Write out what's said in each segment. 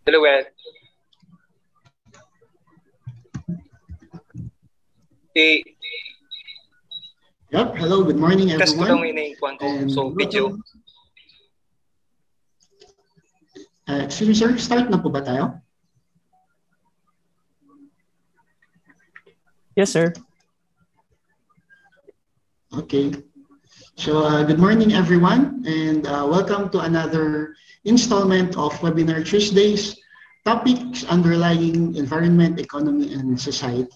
Hello, Wes. Eh, Yep, hello, good morning test ko lang may everyone. naiikuan ko. So, And video. welcome. Excuse me sir, start na po ba tayo? Yes, sir. Okay. So good morning everyone and welcome to another installment of Webinar Tuesdays, topics underlying environment, economy, and society.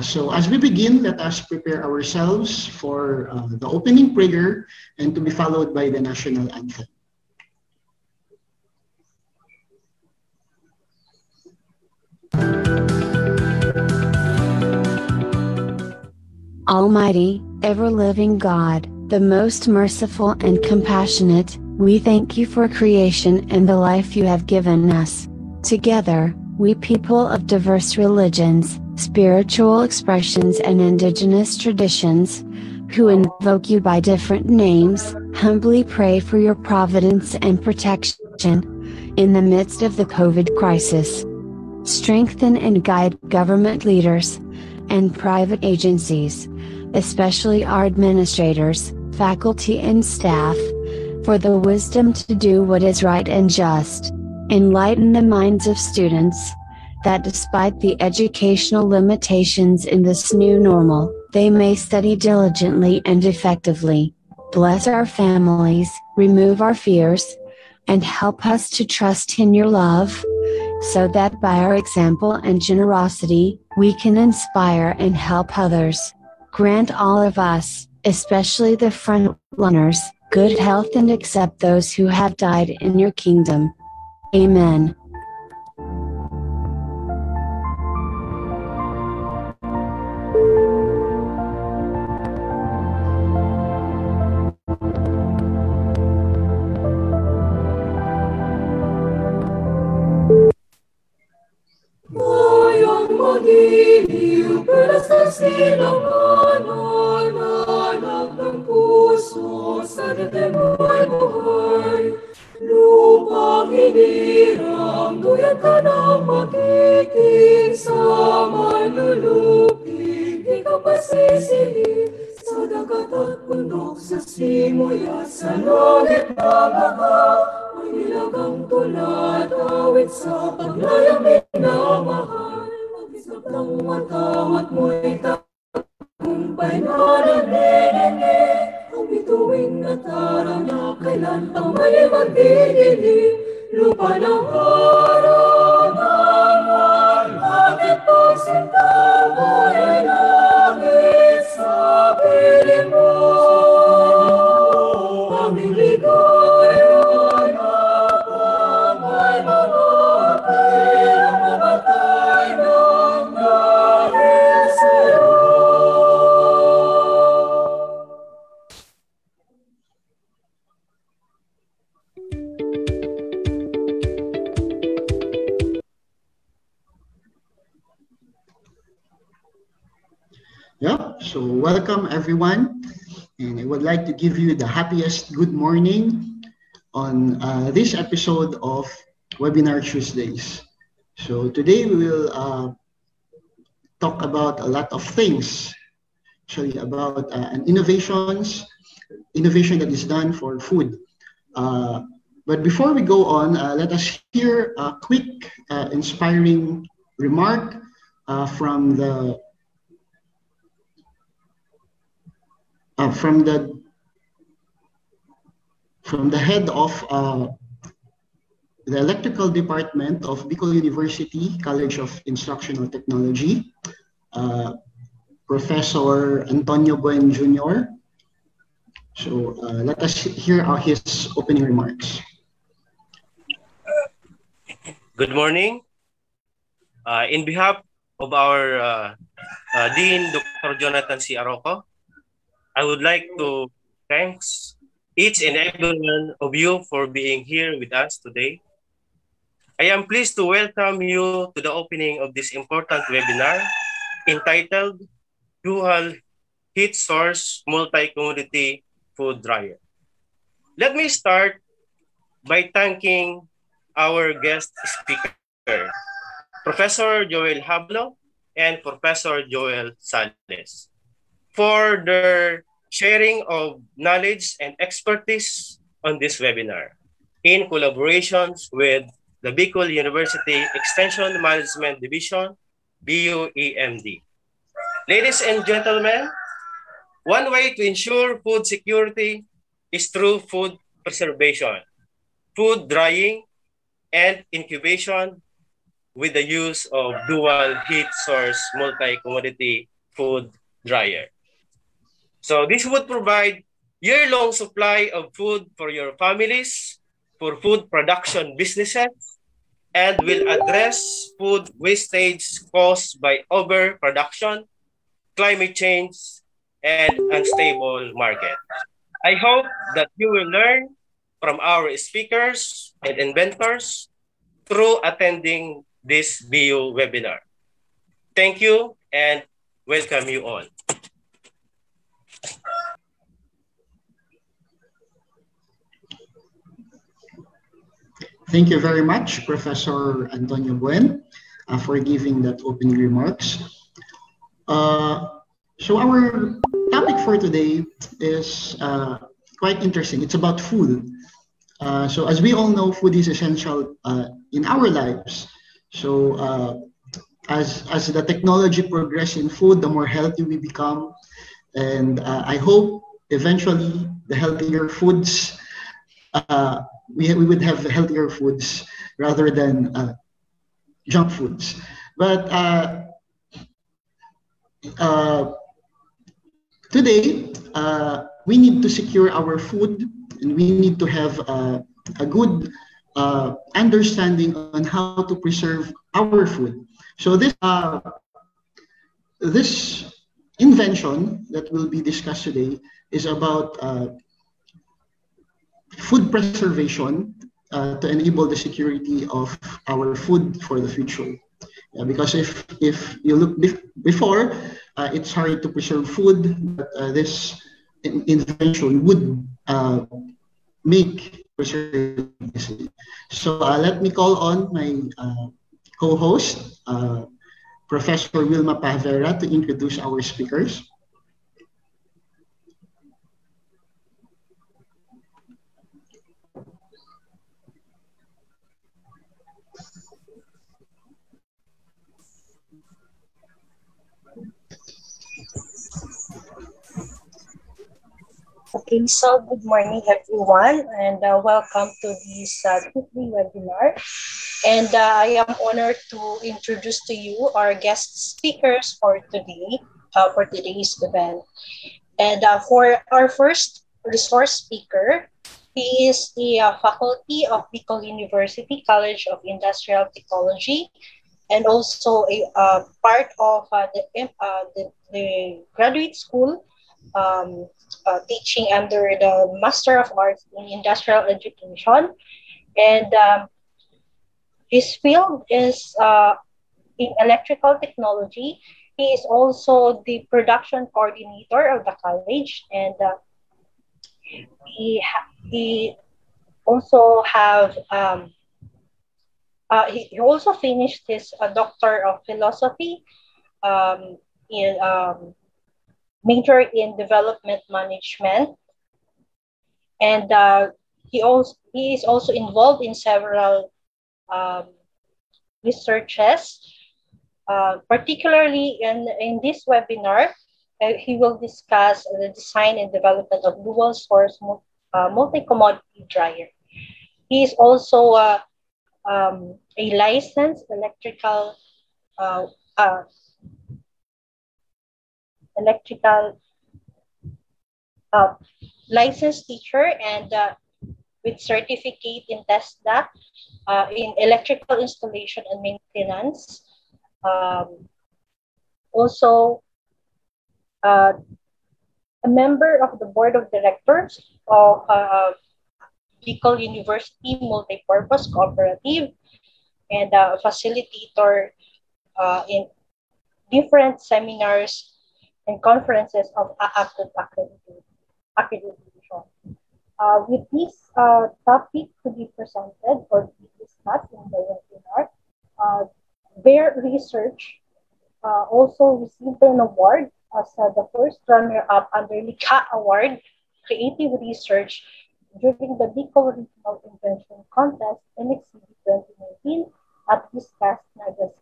So as we begin, let us prepare ourselves for the opening prayer and to be followed by the national anthem. Almighty, ever-living God, the most merciful and compassionate, we thank you for creation and the life you have given us. Together, we people of diverse religions, spiritual expressions and indigenous traditions, who invoke you by different names, humbly pray for your providence and protection in the midst of the COVID crisis. Strengthen and guide government leaders and private agencies, especially our administrators, faculty and staff, for the wisdom to do what is right and just. Enlighten the minds of students, that despite the educational limitations in this new normal, they may study diligently and effectively. Bless our families, remove our fears, and help us to trust in your love, so that by our example and generosity, we can inspire and help others. Grant all of us, especially the frontrunners, good health and accept those who have died in your kingdom. Amen. Bayang magiliw, pelas ng silanganan, anak ng puso, sa dating buhay. Lupang hinirang, duyan ka ng magiging, sa manlulupig, di ka pasisili. Sa dagat at bundok, sa simoy at sa langit na baha, may nilagang tulad, awit sa paglayang minamahal. Mag-isap ng matawat mo'y tagumpay na naninindi. Ang bituin at araw niya, kailan pang may magdidilim. Lupa ng araw ng ating pagsinta, ay langit sa piling mo. Aming ligaya na pangay mga pilang mamatay ng dahil sa'yo. Yep, so welcome everyone. And I would like to give you the happiest good morning on this episode of Webinar Tuesdays. So today we will talk about a lot of things, actually about innovation that is done for food. But before we go on, let us hear a quick, inspiring remark from the head of the electrical department of Bicol University College of Instructional Technology, Professor Antonio Buen Jr. So let us hear his opening remarks. Good morning. In behalf of our Dean, Dr. Jonathan C. Arroco, I would like to thank each and every one of you for being here with us today. I am pleased to welcome you to the opening of this important webinar entitled Dual Heat Source Multi-Commodity Food Dryer. Let me start by thanking our guest speaker, Professor Joel Hablo and Professor Joel Sales, for their sharing of knowledge and expertise on this webinar in collaborations with the Bicol University Extension Management Division, BUEMD. Ladies and gentlemen, one way to ensure food security is through food preservation, food drying, and incubation with the use of dual heat source multi-commodity food dryer. So this would provide year-long supply of food for your families, for food production businesses, and will address food wastage caused by overproduction, climate change, and unstable market. I hope that you will learn from our speakers and inventors through attending this BU webinar. Thank you and welcome you all. Thank you very much, Professor Antonio Buen, for giving that opening remarks. So our topic for today is quite interesting. It's about food. So as we all know, food is essential in our lives. So as the technology progresses in food, the more healthy we become. And I hope eventually the healthier foods, we would have healthier foods rather than junk foods. But today, we need to secure our food, and we need to have a good understanding on how to preserve our food. So this invention that will be discussed today is about food preservation to enable the security of our food for the future. Because if you look before, it's hard to preserve food, but this invention would make preservation easy. So let me call on my co-host, Professor Wilma Pavera, to introduce our speakers. Okay, so good morning everyone, and welcome to this weekly webinar. And I am honored to introduce to you our guest speakers for today, for today's event. And for our first resource speaker, he is the faculty of Bicol University College of Industrial Technology, and also a part of the graduate school teaching under the Master of Arts in Industrial Education. And his field is in electrical technology. He is also the production coordinator of the college, and he also have he also finished his Doctor of Philosophy in major in development management, and he is also involved in several researches. Particularly in this webinar, he will discuss the design and development of dual source multi-commodity dryer. He is also a licensed electrical licensed teacher, and with certificate in TESDA in electrical installation and maintenance. Also, a member of the board of directors of Bicol University Multipurpose Cooperative, and a facilitator in different seminars and conferences of active accreditation. With this topic to be presented or to be discussed, discuss in the webinar. Their research also received an award as the first runner-up under Likha Award Creative Research during the Bicol Regional Invention Contest in Exhibit 2019 at Discuss Magazine.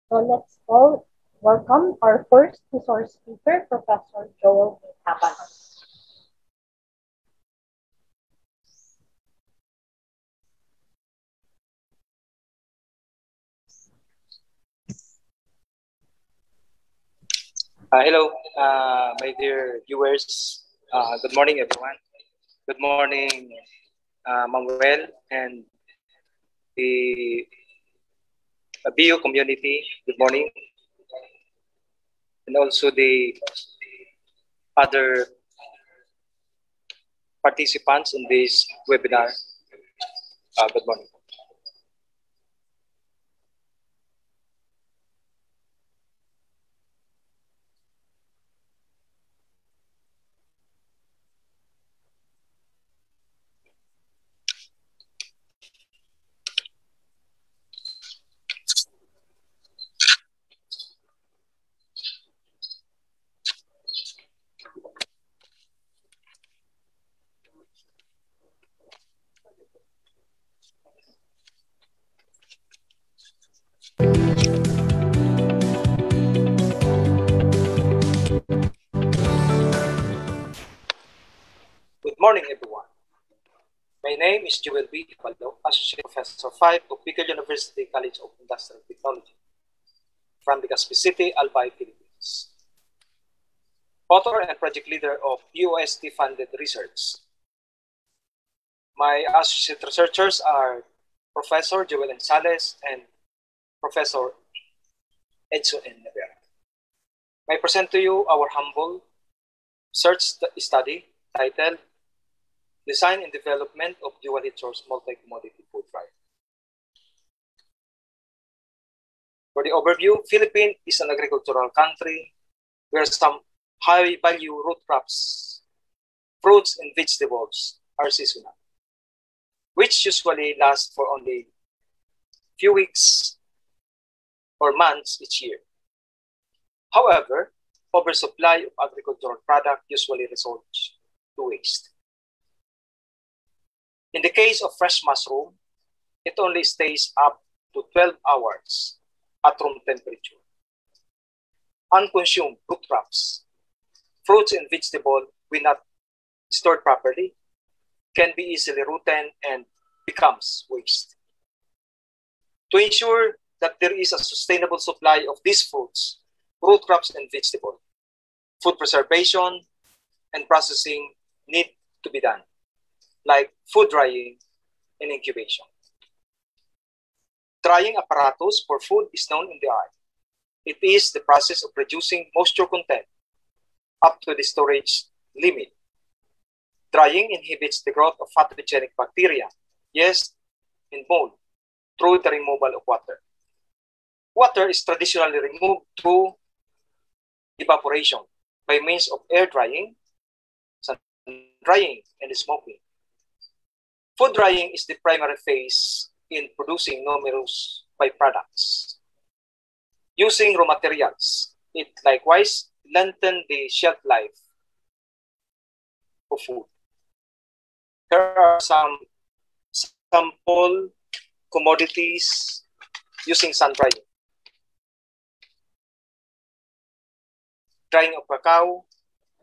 So let's all welcome our first resource speaker, Professor Joel Tabanon. Hello, my dear viewers. Good morning, everyone. Good morning, Manuel and the BU community. Good morning. And also the other participants in this webinar. Good morning. Good morning, everyone. My name is Joel B. Baldo, Associate Professor 5 of Bicol University College of Industrial Technology from the Legazpi City, Albay, Philippines. Author and project leader of UST-funded research. My associate researchers are Professor Joel N. Sales and Professor Edson N. Nevera. I present to you our humble research study titled Design and Development of Dual Heat Source Multi-Commodity Food Dryer. For the overview, Philippines is an agricultural country where some high-value root crops, fruits, and vegetables are seasonal, which usually last for only few weeks or months each year. However, oversupply of agricultural product usually results to waste. In the case of fresh mushroom, it only stays up to 12 hours at room temperature. Unconsumed root crops, fruits and vegetables, when not stored properly, can be easily rotten and becomes waste. To ensure that there is a sustainable supply of these fruits, root crops and vegetables, food preservation and processing need to be done, like food drying and incubation. Drying apparatus for food is known in the art. It is the process of reducing moisture content up to the storage limit. Drying inhibits the growth of pathogenic bacteria, yeast, and mold through the removal of water. Water is traditionally removed through evaporation by means of air drying, sun drying, and smoking. Food drying is the primary phase in producing numerous byproducts. Using raw materials, it likewise lengthens the shelf life of food. Here are some sample commodities using sun drying. Drying of cacao,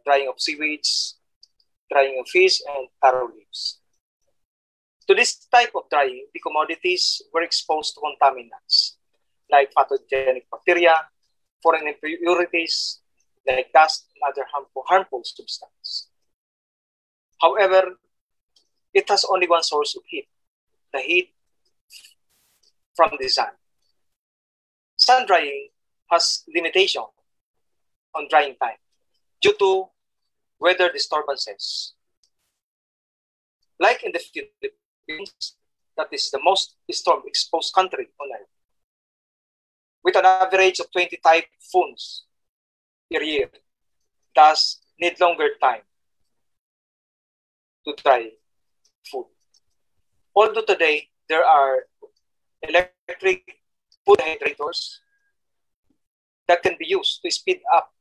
drying of seaweeds, drying of fish, and taro leaves. To this type of drying, the commodities were exposed to contaminants like pathogenic bacteria, foreign impurities like dust and other harmful substances. However, it has only one source of heat, the heat from the sun. Sun drying has limitation on drying time due to weather disturbances. Like in the Philippines, that is the most storm-exposed country on earth, with an average of 20 typhoons per year, thus need longer time to dry food. Although today there are electric food hydrators that can be used to speed up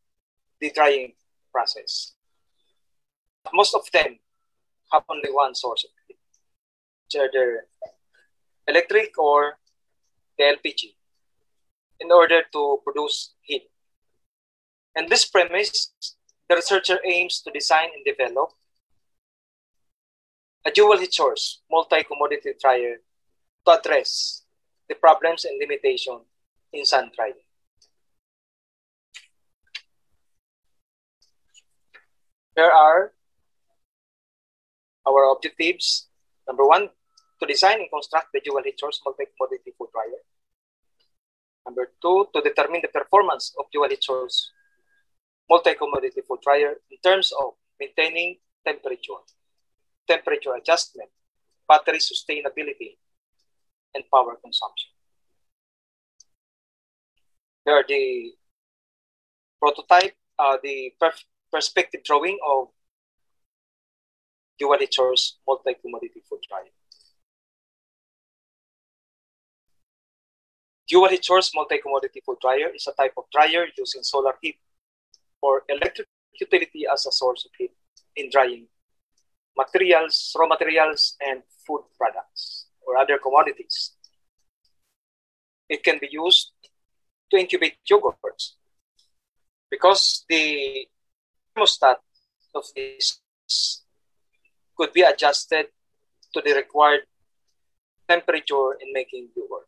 the drying process. Most of them have only one source of heat, either electric or the LPG, in order to produce heat. And this premise, the researcher aims to design and develop a dual heat source, multi-commodity dryer to address the problems and limitations in sun drying. Here are our objectives. Number one, to design and construct the dual heat source multi-commodity food dryer. Number two, to determine the performance of dual heat source multi-commodity food dryer in terms of maintaining temperature adjustment, battery sustainability, and power consumption. Here are the prototype, the perspective drawing of dual heat source multi-commodity food dryer. Dual heat source multi-commodity food dryer is a type of dryer using solar heat or electric utility as a source of heat in drying materials, raw materials, and food products or other commodities. It can be used to incubate yogurts because the thermostat of this could be adjusted to the required temperature in making yogurt,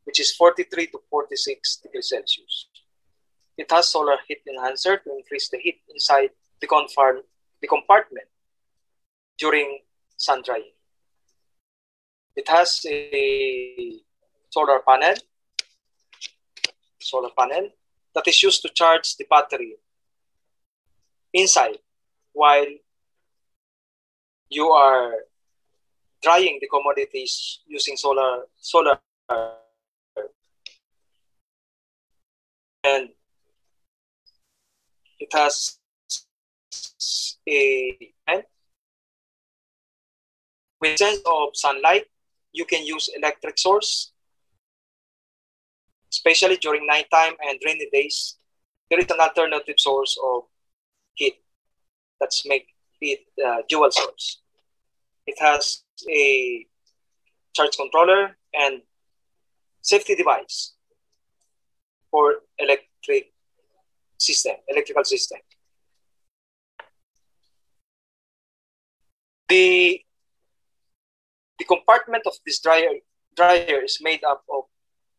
which is 43 to 46 degrees Celsius. It has solar heat enhancer to increase the heat inside the compartment during sun drying. It has a solar panel that is used to charge the battery inside while you are drying the commodities using solar and it has a with sense of sunlight. You can use electric source, especially during nighttime and rainy days. There is an alternative source of heat that's make it dual source. It has a charge controller and safety device for electrical system. The compartment of this dryer is made up of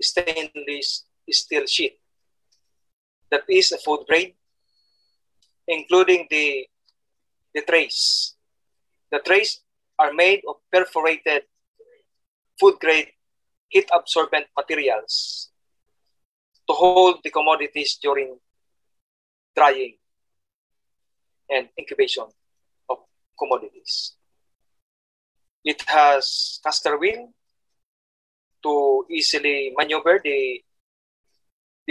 stainless steel sheet that is a food grade, including the trays. The trays are made of perforated food grade heat absorbent materials to hold the commodities during drying and incubation of commodities. It has caster wheel to easily maneuver the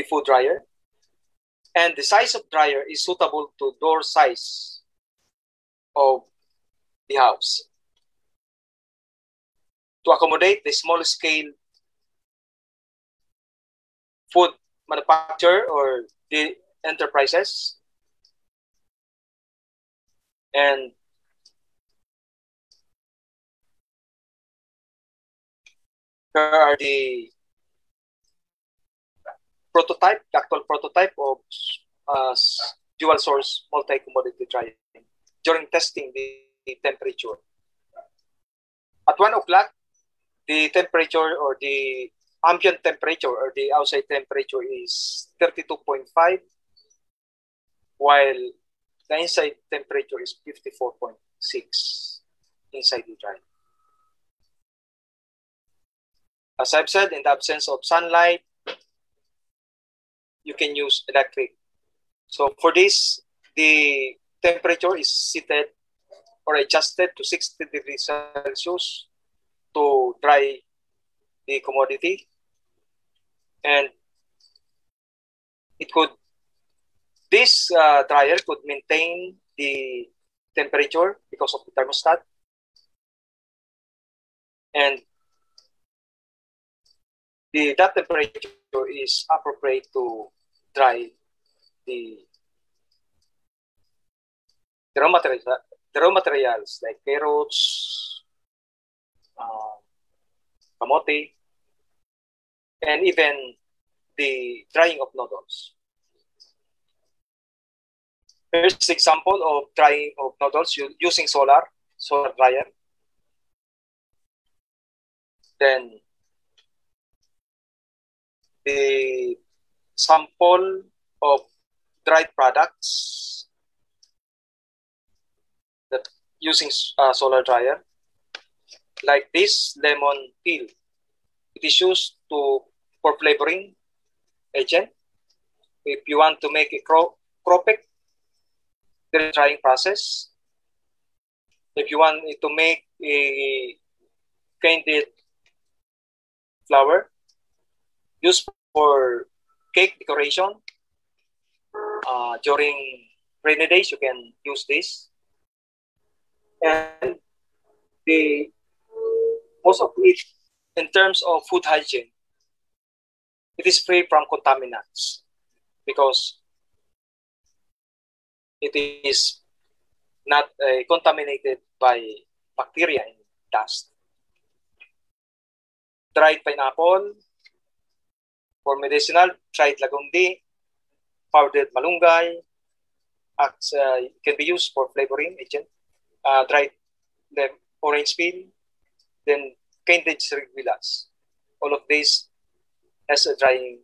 food dryer, and the size of dryer is suitable to door size of the house to accommodate the small scale food manufacturer or the enterprises. And here are the actual prototype of dual source multi-commodity drying during testing the temperature. At 1 o'clock, the temperature or the ambient temperature or the outside temperature is 32.5, while the inside temperature is 54.6 inside the dryer. As I've said, in the absence of sunlight, you can use electric. So for this, the temperature is seated or adjusted to 60 degrees Celsius to dry the commodity. And this dryer could maintain the temperature because of the thermostat. And that temperature is appropriate to dry the raw materials like carrots, kamote, and even the drying of noodles. Here's the example of drying of noodles using solar dryer. Then the sample of dried products that using solar dryer, like this lemon peel. It is used for flavoring agent. If you want to make a cropek, there is drying process. If you want to make a candied flour used for cake decoration, during rainy days, you can use this. And most of it, in terms of food hygiene, it is free from contaminants because it is not contaminated by bacteria and dust. Dried pineapple for medicinal, dried lagundi, powdered malunggay, can be used for flavoring agent. Dried orange peel, then candied siriguelas. All of these has a drying.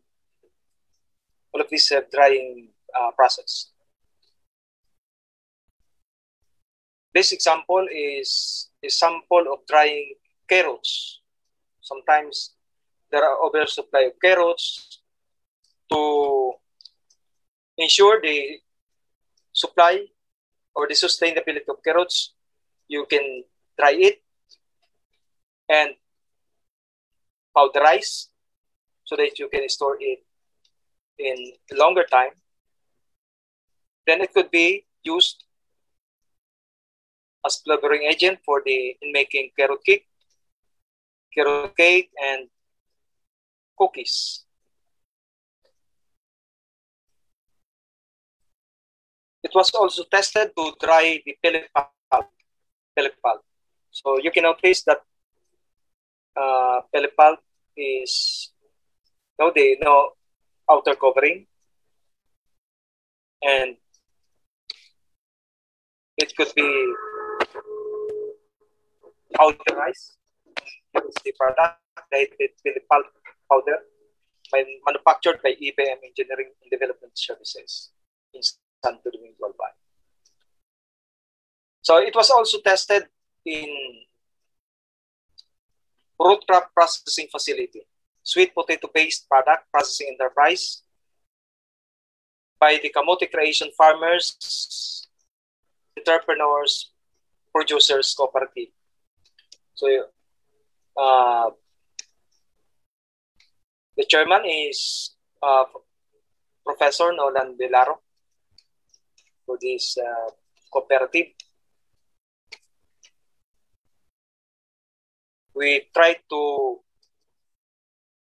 All of these have drying process. This example is a sample of drying carrots. Sometimes there are oversupply of carrots. To ensure the supply or the sustainability of carrots, you can dry it and powderize so that you can store it in a longer time. Then it could be used as flavoring agent in making carrot cake, and cookies. It was also tested to dry the pellet pulp. So you can notice that pellet pulp is no outer covering, and it could be powderized. Here's the product, dated pellet pulp powder, manufactured by EBM Engineering and Development Services in Santo Domingo, Albay. So it was also tested in root crop processing facility, sweet potato-based product processing enterprise by the Kamote Creation Farmers, Entrepreneurs, Producers Cooperative. So the chairman is Professor Nolan Vilaro for this cooperative. We try to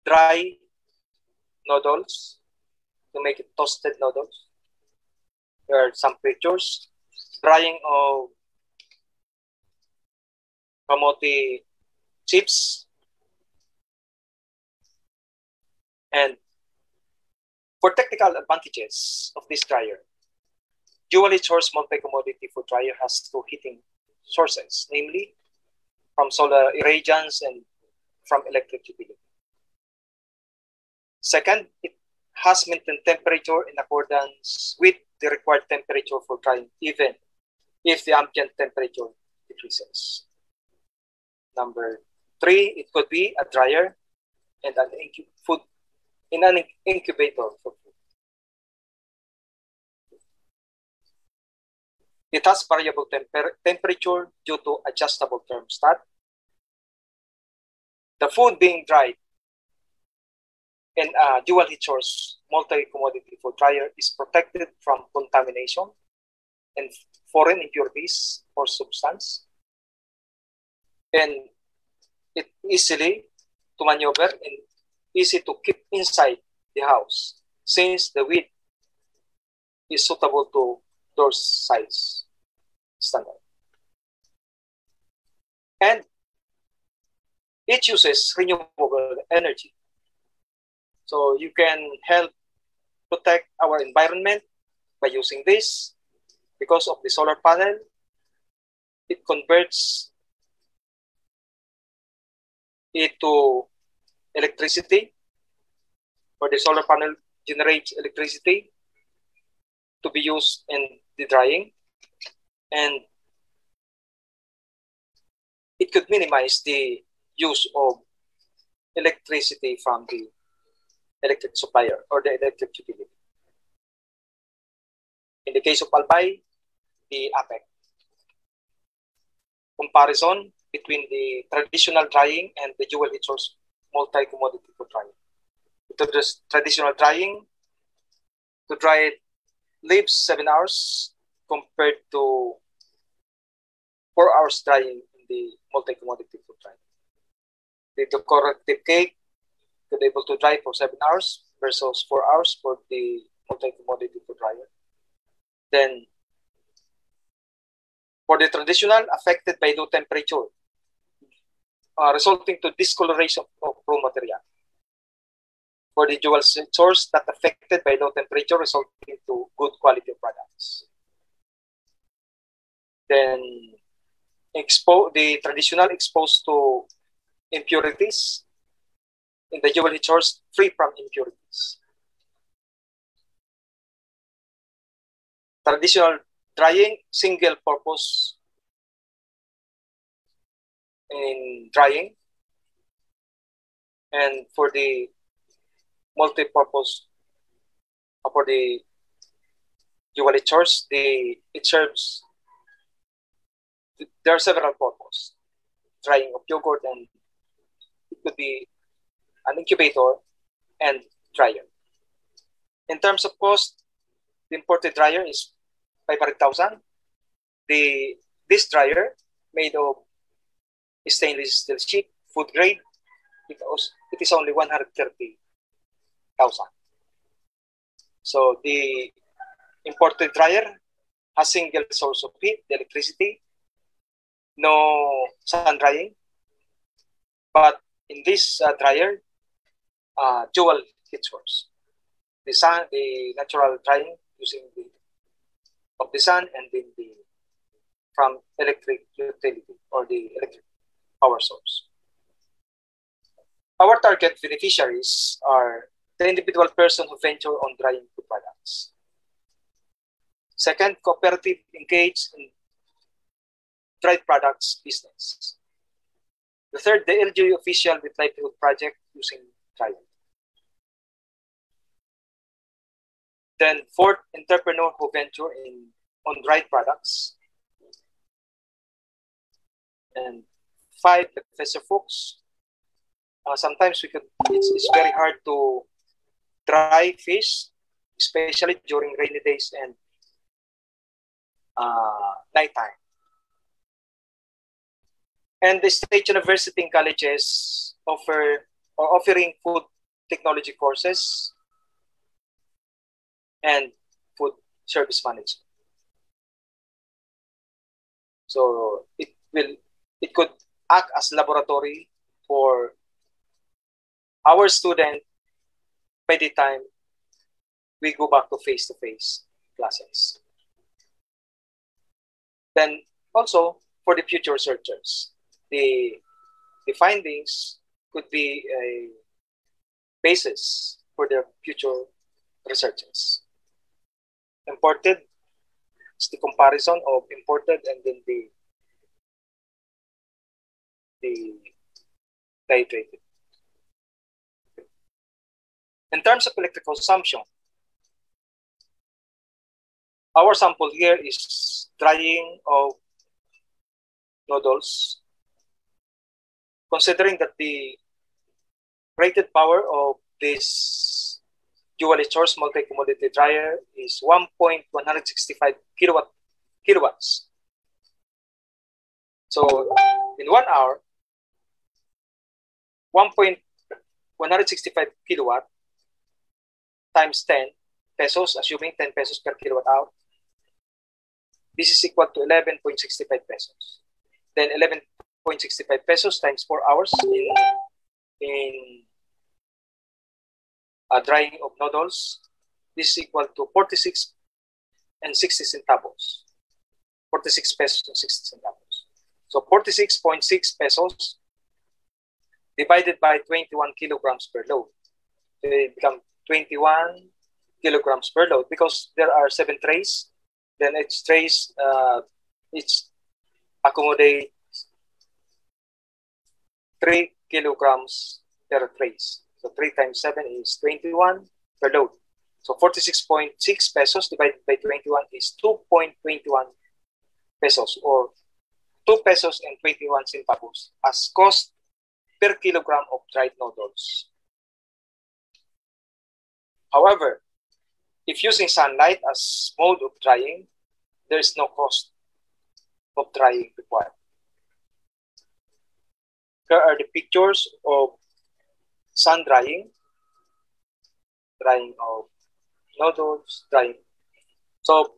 dry noodles to make it toasted noodles. There are some pictures. Drying of kamote chips. And for technical advantages of this dryer, dually sourced multi-commodity food dryer has two heating sources, namely from solar irradiance and from electric utility. Second, it has maintained temperature in accordance with the required temperature for drying, even if the ambient temperature decreases. Number three, it could be a dryer and an incubator for food. It has variable temperature due to adjustable thermostat. The food being dried in a dual heat source multi-commodity food dryer is protected from contamination and foreign impurities or substance, and it easily to maneuver in easy to keep inside the house since the width is suitable to door size standard. And it uses renewable energy. So you can help protect our environment by using this. Because of the solar panel, it converts it to electricity, or the solar panel generates electricity to be used in the drying, and it could minimize the use of electricity from the electric supplier or the electric utility. In the case of Albay, the APEC. Comparison between the traditional drying and the dual heat source multi-commodity food drying. With the traditional drying, to dry it leaves 7 hours compared to 4 hours drying in the multi-commodity food drying. The decorative cake could be able to dry for 7 hours versus 4 hours for the multi-commodity food dryer. Then, for the traditional, affected by low temperature, resulting to discoloration of raw material. For the dual source, not affected by low temperature, resulting to good quality of products. Then, the traditional exposed to impurities. In the dual heat source, free from impurities. Traditional drying, single purpose in drying, and for the multi-purpose, for the dual heat source, it serves, there are several purposes. Drying of yogurt, and it could be an incubator and dryer. In terms of cost, the imported dryer is 500,000. This dryer, made of stainless steel sheet, food grade, it is only 130,000. So the imported dryer has single source of heat, the electricity, no sun drying. But in this dryer, dual heat source. The natural drying using of the sun, and then from electric utility or the electric power source. Our target beneficiaries are the individual person who venture on drying food products. Second, cooperative engaged in dried products business. The third, the LGU official with livelihood project using drying. Then fourth, entrepreneur who venture on dried products. And five, the professor folks. Sometimes it's very hard to dry fish, especially during rainy days and nighttime. And the state university and colleges offering food technology courses and food service management. So it could act as laboratory for our student by the time we go back to face-to-face classes. Then also for the future researchers, the findings could be a basis for their future researches. Imported is the comparison of imported and then the hydrated. In terms of electric consumption, our sample here is drying of noodles. Considering that the rated power of this dual source multi-commodity dryer is 1.165 kilowatts. So in 1 hour, 1.165 165 kilowatt times 10 pesos, assuming 10 pesos per kilowatt hour. This is equal to 11.65 pesos. Then 11.65 pesos times 4 hours in drying of noodles. This is equal to 46 and 60 centavos. 46 pesos and 60 centavos. So 46.6 pesos divided by 21 kilograms per load. They become 21 kilograms per load because there are 7 trays. Then each trays, each accommodate 3 kilograms per trays. So 3 times 7 is 21 per load. So 46.6 pesos divided by 21 is 2.21 pesos, or 2 pesos and 21 centavos as cost per kilogram of dried noodles. However, if using sunlight as mode of drying, there is no cost of drying required. Here are the pictures of sun drying of noodles, drying. So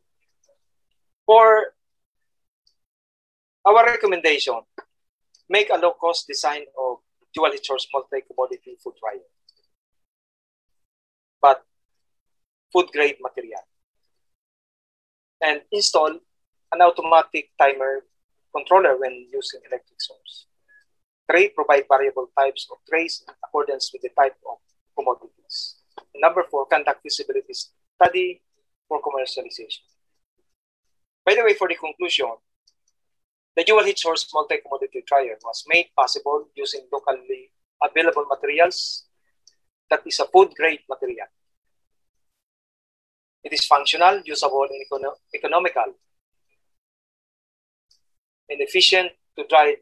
for our recommendation, make a low-cost design of dual heat source multi-commodity food dryer, but food-grade material. And install an automatic timer controller when using electric source. 3, provide variable types of trays in accordance with the type of commodities. And number 4, conduct feasibility study for commercialization. By the way, for the conclusion, the dual heat source multi-commodity dryer was made possible using locally available materials that is a food-grade material. It is functional, usable, and economical, and efficient to dry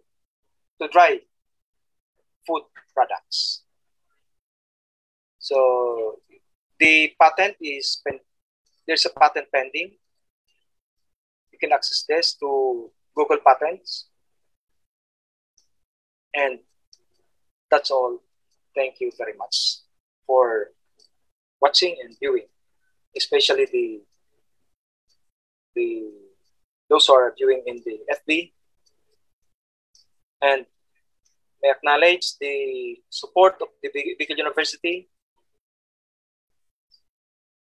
food products. So the patent is, there's a patent pending. You can access this to Google Patents. And that's all. Thank you very much for watching and viewing, especially those who are viewing in the FB. And I acknowledge the support of the Bicol University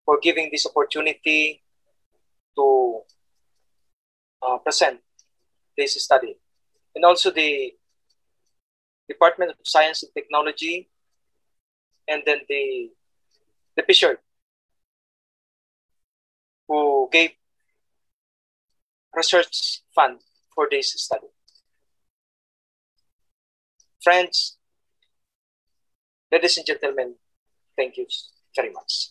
for giving this opportunity to present this study. And also the Department of Science and Technology, and then the PSHERT, who gave research fund for this study. Friends, ladies and gentlemen, thank you very much.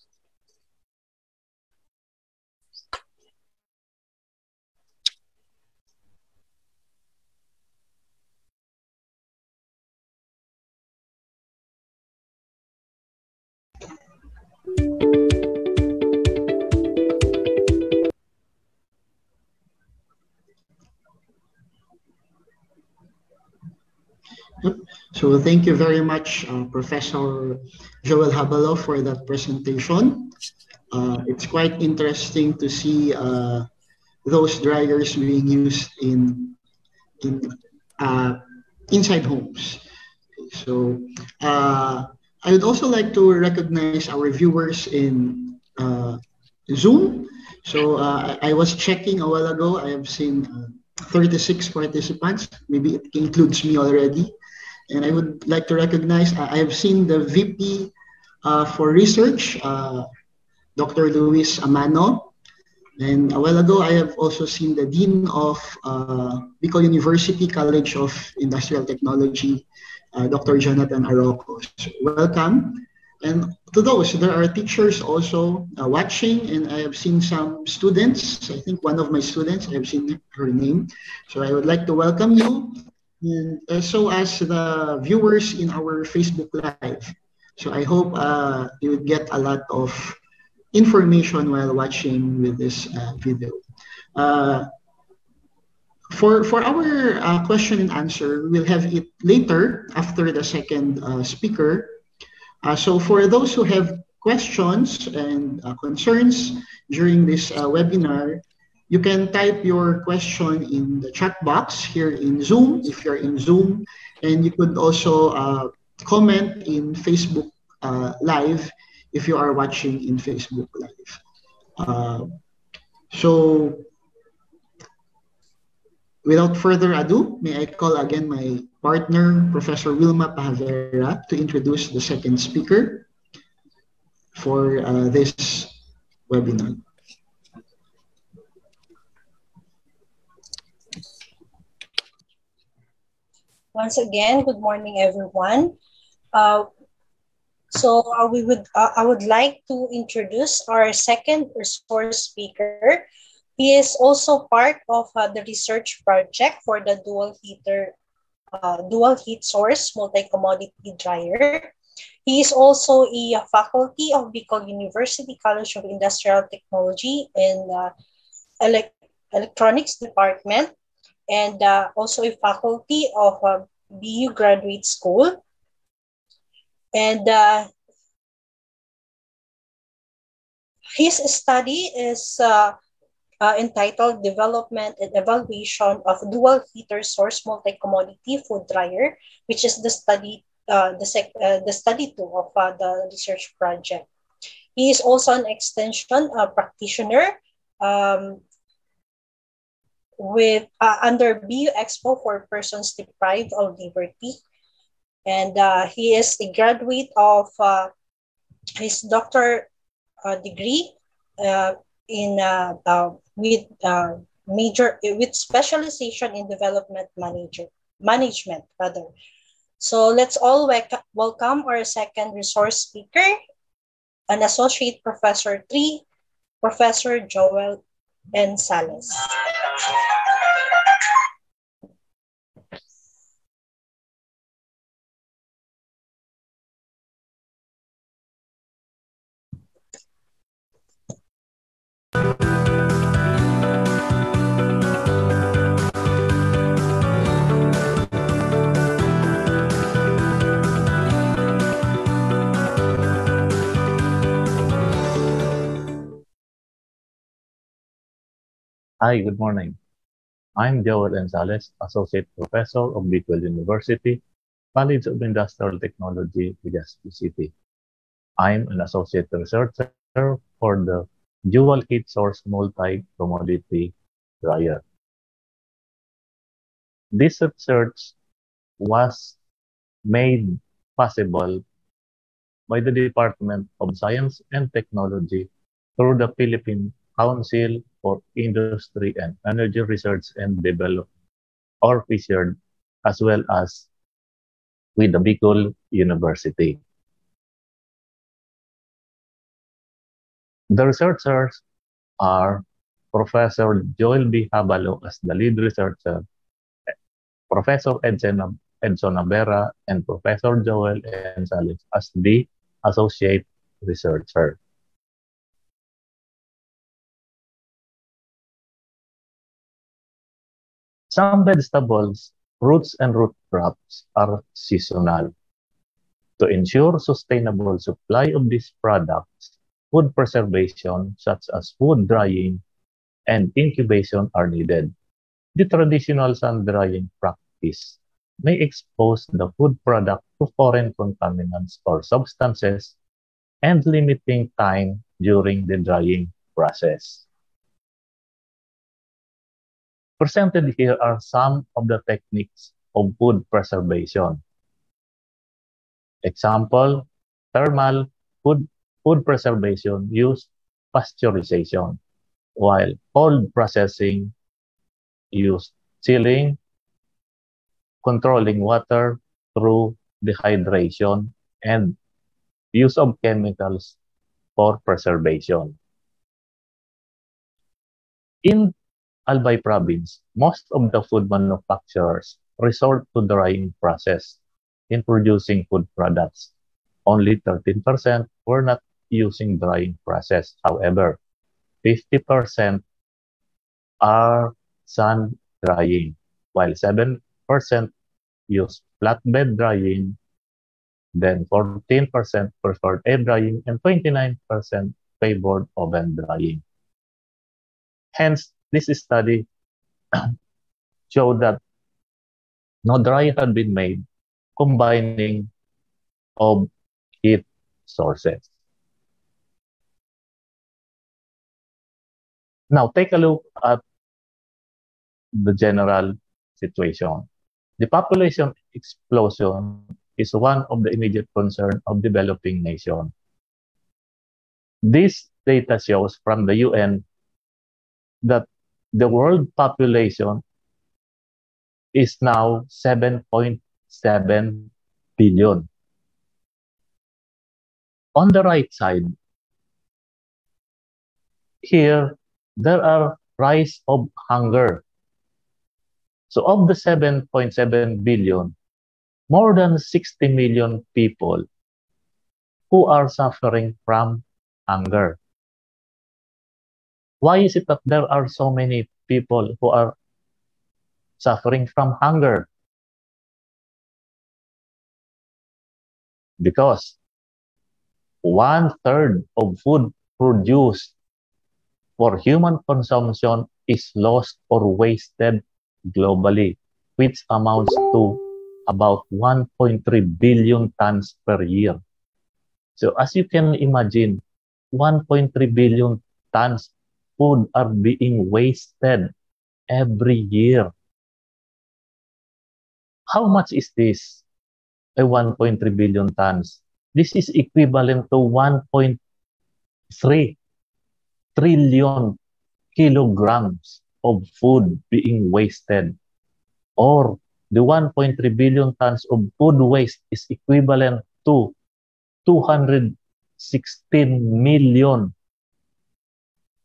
So thank you very much, Professor Joel Habalo, for that presentation. It's quite interesting to see those dryers being used in inside homes. So I would also like to recognize our viewers in Zoom. So I was checking a while ago. I have seen 36 participants. Maybe it includes me already. And I would like to recognize, I have seen the VP for Research, Dr. Luis Amano. And a while ago, I have also seen the Dean of Bicol University College of Industrial Technology, Dr. Jonathan Arroco. So welcome. And to those, there are teachers also watching, and I have seen some students. I think one of my students, I have seen her name. So I would like to welcome you, and so as the viewers in our Facebook Live. So I hope you would get a lot of information while watching with this video. For our question and answer, we'll have it later after the second speaker. So for those who have questions and concerns during this webinar, you can type your question in the chat box here in Zoom, if you're in Zoom, and you could also comment in Facebook Live if you are watching in Facebook Live. So without further ado, may I call again my partner, Professor Wilma Pahavera, to introduce the second speaker for this webinar. Once again, good morning, everyone. I would like to introduce our second resource speaker. He is also part of the research project for the dual heat source multi-commodity dryer. He is also a faculty of Bicol University College of Industrial Technology in Electronics Department, and also a faculty of BU Graduate School. And his study is entitled Development and Evaluation of Dual Heater Source Multi-Commodity Food Dryer, which is the study two of the research project. He is also an extension practitioner with under BU Expo for Persons Deprived of Liberty, and he is a graduate of his doctor degree in with specialization in development management rather. So let's all welcome our second resource speaker, an associate professor 3, Professor Joel N. Sales. Hi, good morning. I'm Joel Gonzalez, Associate Professor of Bicol University, College of Industrial Technology, Legazpi City. I'm an Associate Researcher for the Dual Heat Source Multi-Commodity Dryer. This research was made possible by the Department of Science and Technology through the Philippine Council for Industry and Energy Research and Development, or PhilERD, as well as with the Bicol University. The researchers are Professor Joel B. Habalo as the lead researcher, Professor Edson Abera, and Professor Joel N. Sales as the associate researcher. Some vegetables, fruits, and root crops are seasonal. To ensure sustainable supply of these products, food preservation, such as food drying and incubation, are needed. The traditional sun drying practice may expose the food product to foreign contaminants or substances and limiting time during the drying process. Presented here are some of the techniques of food preservation. Example, thermal food preservation use pasteurization, while cold processing use chilling, controlling water through dehydration, and use of chemicals for preservation. In Albay province, most of the food manufacturers resort to drying process in producing food products. Only 13% were not using drying process. However, 50% are sun drying, while 7% use flatbed drying, Then 14% preferred air drying and 29% favored oven drying. Hence, this study showed that no drying had been made combining of heat sources. Now, take a look at the general situation. The population explosion is one of the immediate concern of developing nations. This data shows from the UN that the world population is now 7.7 billion. On the right side, here, there are rise of hunger. So of the 7.7 billion, more than 60 million people who are suffering from hunger. Why is it that there are so many people who are suffering from hunger? Because 1/3 of food produced for human consumption is lost or wasted globally, which amounts to about 1.3 billion tons per year. So as you can imagine, 1.3 billion tons food are being wasted every year. How much is this? 1.3 billion tons. This is equivalent to 1.3 trillion kilograms of food being wasted. Or the 1.3 billion tons of food waste is equivalent to 216 million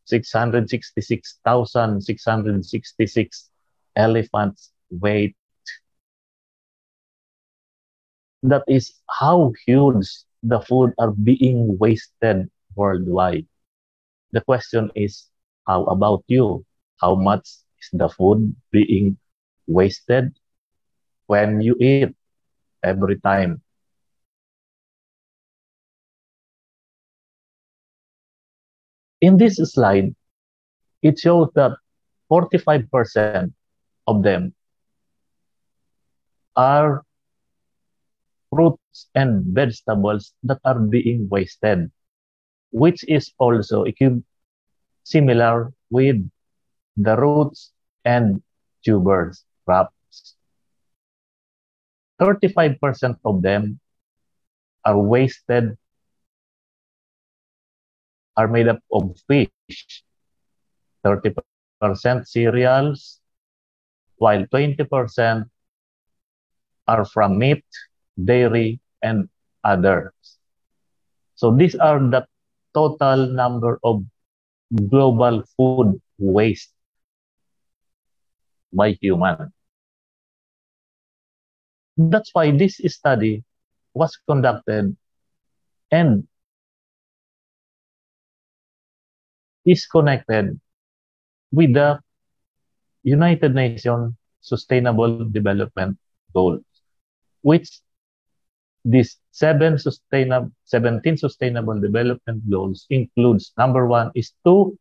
666,666 elephants weight. That is how huge the food are being wasted worldwide. The question is, how about you? How much is the food being wasted when you eat every time? In this slide, it shows that 45% of them are fruits and vegetables that are being wasted, which is also similar with the roots and tubers, crops. 35% of them are wasted, are made up of fish, 30% cereals, while 20% are from meat, dairy, and others. So these are the total number of global food waste by human. That's why this study was conducted and is connected with the United Nations Sustainable Development Goals, which these 17 Sustainable Development Goals includes. Number 1 is to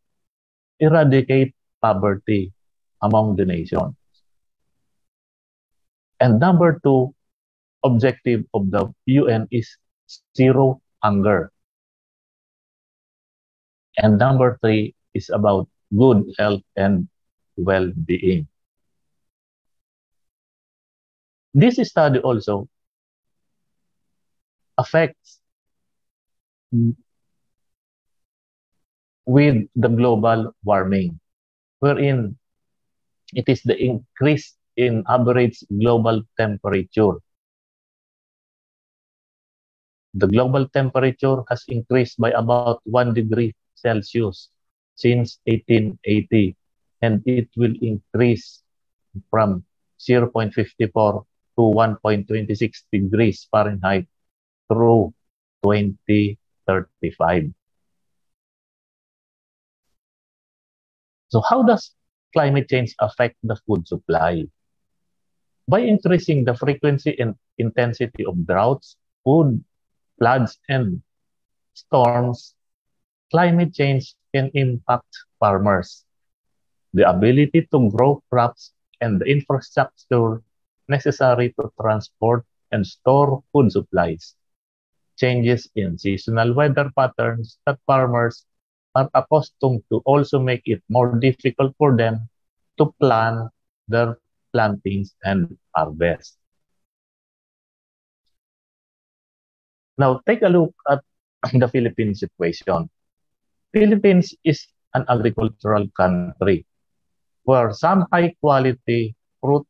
eradicate poverty among the nations. And number 2 objective of the UN is zero hunger. And number 3 is about good health and well-being. This study also affects with the global warming, wherein it is the increase in average global temperature. The global temperature has increased by about 1 degree Celsius since 1880, and it will increase from 0.54 to 1.26 degrees Fahrenheit through 2035. So how does climate change affect the food supply? By increasing the frequency and intensity of droughts, food, floods, and storms, climate change can impact farmers. The ability to grow crops and the infrastructure necessary to transport and store food supplies. Changes in seasonal weather patterns that farmers are accustomed to also make it more difficult for them to plan their plantings and harvest. Now, take a look at the Philippine situation. Philippines is an agricultural country where some high-quality root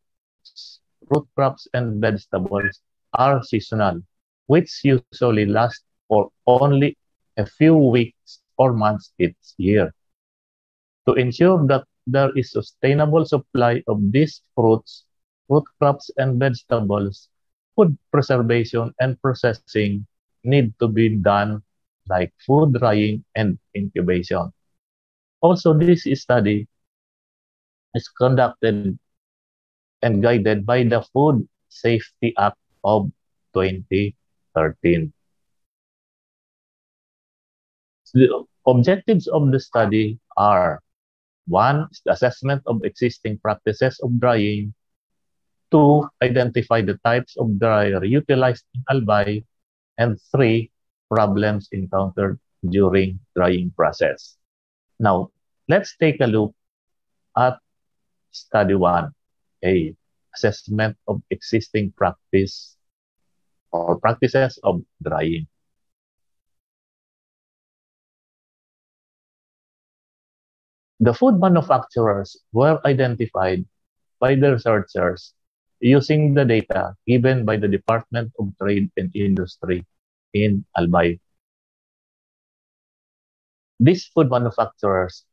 crops and vegetables are seasonal, which usually last for only a few weeks or months each year. To ensure that there is sustainable supply of these fruits, root crops, and vegetables, food preservation and processing need to be done like food drying and incubation. Also, this study is conducted and guided by the Food Safety Act of 2013. The objectives of the study are: one, is the assessment of existing practices of drying; two, identify the types of dryer utilized in Albay; and three, problems encountered during drying process. Now, let's take a look at study 1A, assessment of existing practice or practices of drying. The food manufacturers were identified by the researchers using the data given by the Department of Trade and Industry in Albay. These food manufacturers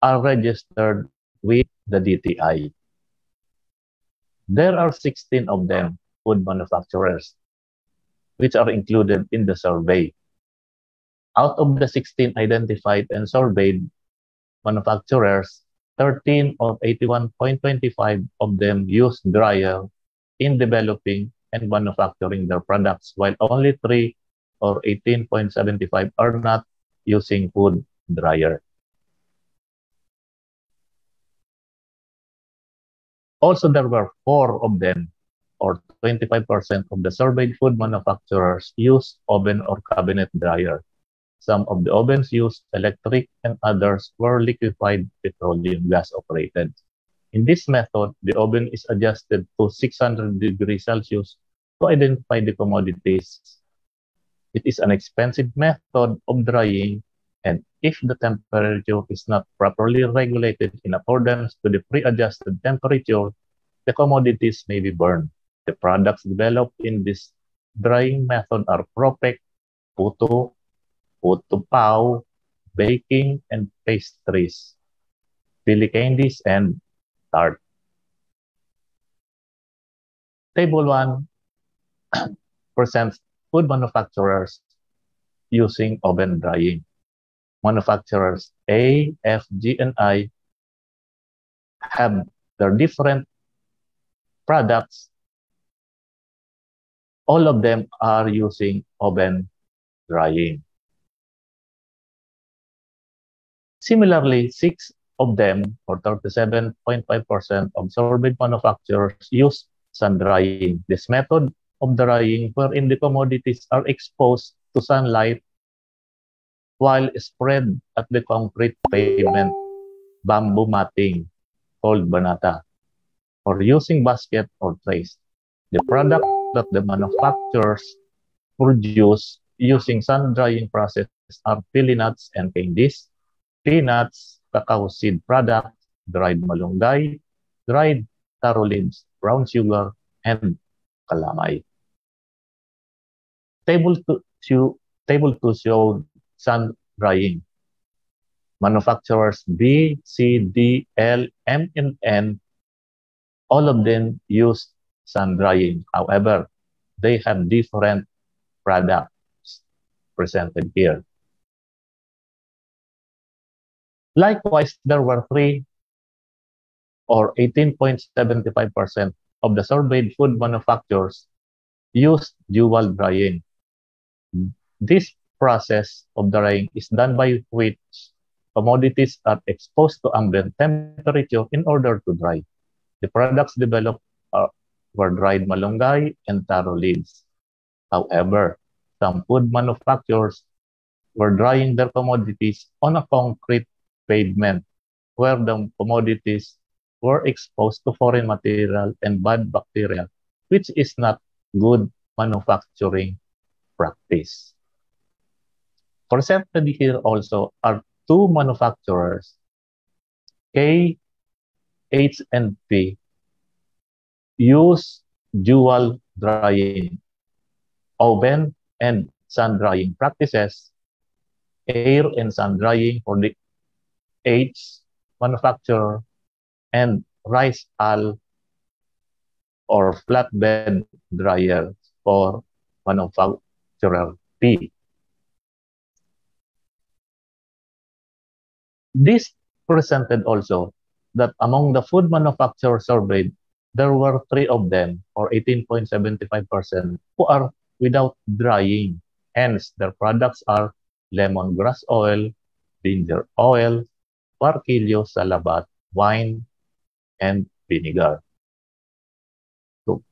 are registered with the DTI. There are 16 of them, food manufacturers, which are included in the survey. Out of the 16 identified and surveyed manufacturers, 13 or 81.25 of them use dryer in developing and manufacturing their products, while only 3 or 18.75 are not using food dryer. Also, there were 4 of them, or 25% of the surveyed food manufacturers, use oven or cabinet dryer. Some of the ovens used electric and others were liquefied petroleum gas operated. In this method, the oven is adjusted to 600 degrees Celsius to identify the commodities. It is an expensive method of drying, and if the temperature is not properly regulated in accordance to the pre-adjusted temperature, the commodities may be burned. The products developed in this drying method are Propek, Puto, Puto Pao, baking and pastries, Pili candies, and tart. Table 1 presents food manufacturers using oven drying. Manufacturers A, F, G, and I have their different products. All of them are using oven drying. Similarly, 6 of them, or 37.5% of surveyed manufacturers, use sun drying. This method of drying wherein the commodities are exposed to sunlight while spread at the concrete pavement, bamboo matting, called banata, or using basket or trays. The product that the manufacturers produce using sun drying process are pili nuts and candies, peanuts, cacao seed products, dried malunggay, dried taro leaves, brown sugar, and calamay. Table 2 showed sun drying. Manufacturers B, C, D, L, M, and N, all of them use sun drying. However, they have different products presented here. Likewise, there were 3 or 18.75% of the surveyed food manufacturers used dual drying. This process of drying is done by which commodities are exposed to ambient temperature in order to dry. The products developed were dried malunggay and taro leaves. However, some food manufacturers were drying their commodities on a concrete pavement where the commodities were exposed to foreign material and bad bacteria, which is not good manufacturing practice. Presented here also are two manufacturers, K, H, and P, use dual drying, oven and sun drying practices, air and sun drying for the H manufacturer, and rice hull or flatbed dryer for manufacturer P. This presented also that among the food manufacturers surveyed, there were 3 of them, or 18.75%, who are without drying. Hence, their products are lemongrass oil, ginger oil, parquillo, salabat, wine, and vinegar. So,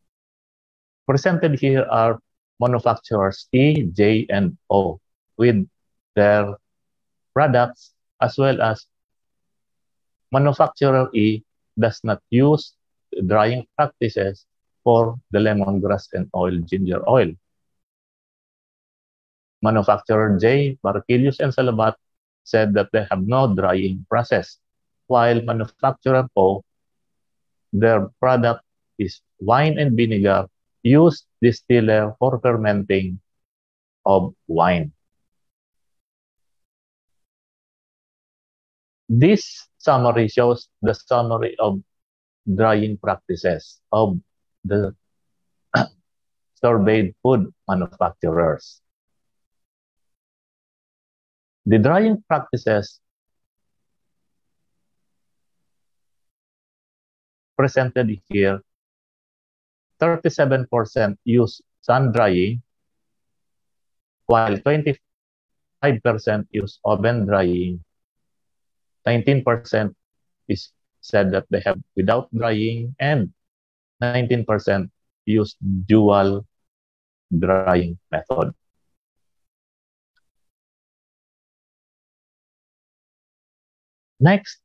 presented here are manufacturers E, J, and O with their products, as well as manufacturer E does not use drying practices for the lemongrass and oil, ginger oil. Manufacturer J, Barquillos and Salabat said that they have no drying process, while manufacturer O, their product is wine and vinegar used distiller for fermenting of wine. This summary shows the summary of drying practices of the surveyed food manufacturers. The drying practices presented here, 37% use sun drying, while 25% use oven drying, 19% is said that they have without drying, and 19% use dual drying method. Next,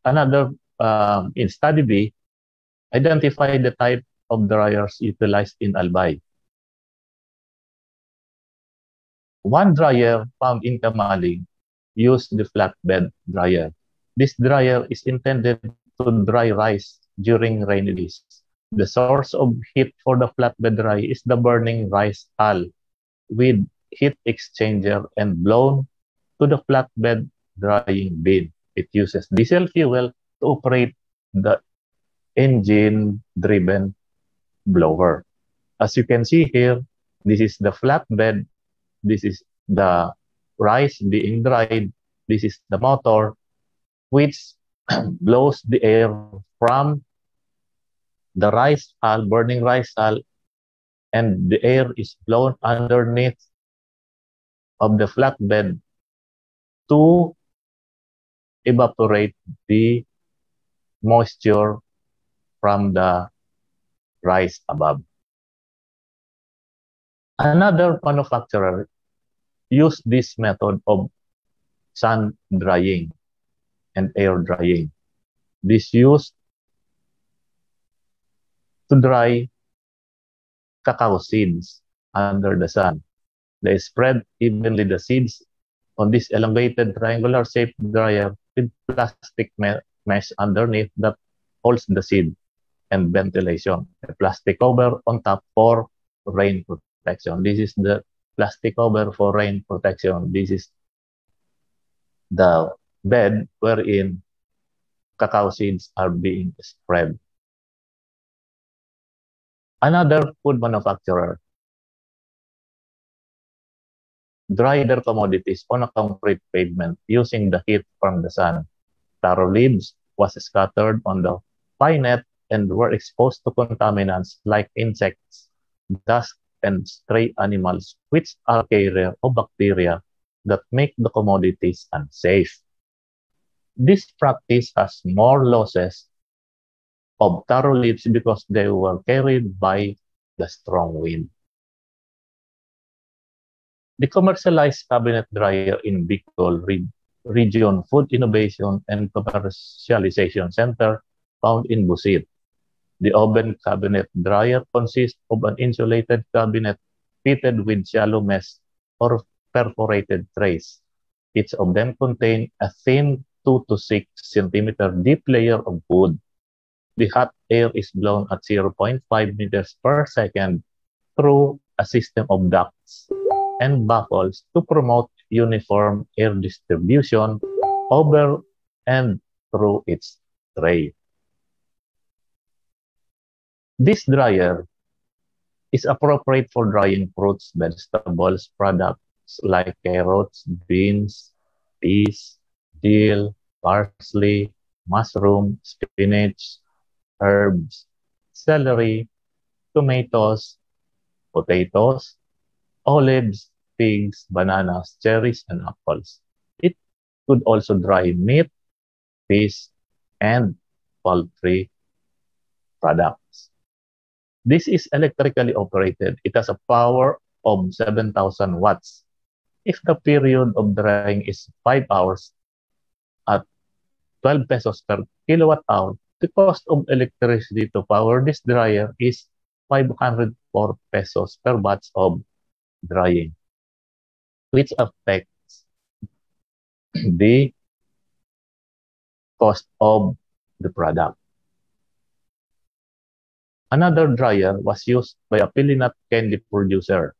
another in study B, identify the type of dryers utilized in Albay. One dryer found in Kamalig used the flatbed dryer. This dryer is intended to dry rice during rainy days. The source of heat for the flatbed dryer is the burning rice hull with heat exchanger and blown to the flatbed drying bin. It uses diesel fuel to operate the engine-driven blower. As you can see here, this is the flatbed, this is the rice being dried, this is the motor, which blows the air from the rice hull, burning rice hull, and the air is blown underneath of the flatbed to evaporate the moisture from the rice above. Another manufacturer used this method of sun drying and air drying. This used to dry cacao seeds under the sun. They spread evenly the seeds on this elongated triangular shaped dryer with plastic mesh underneath that holds the seed and ventilation. A plastic cover on top for rain protection. This is the plastic cover for rain protection. This is the bed wherein cacao seeds are being spread. Another food manufacturer dried their commodities on a concrete pavement using the heat from the sun. Taro leaves was scattered on the pine net and were exposed to contaminants like insects dust, and stray animals which are carrier of bacteria that make the commodities unsafe. This practice has more losses of taro leaves because they were carried by the strong wind. The commercialized cabinet dryer in Bicol Region Food Innovation and Commercialization Center found in Busit. The oven cabinet dryer consists of an insulated cabinet fitted with shallow mesh or perforated trays. Each of them contain a thin 2 to 6 centimeter deep layer of wood. The hot air is blown at 0.5 meters per second through a system of ducts and baffles to promote uniform air distribution over and through its tray. This dryer is appropriate for drying fruits, vegetables, products like carrots, beans, peas, dill, parsley, mushroom, spinach, herbs, celery, tomatoes, potatoes, olives, figs, bananas, cherries, and apples. It could also dry meat, fish, and poultry products. This is electrically operated. It has a power of 7,000 watts. If the period of drying is 5 hours at 12 pesos per kilowatt hour, the cost of electricity to power this dryer is 504 pesos per batch of drying, which affects the cost of the product. Another dryer was used by a peanut candy producer.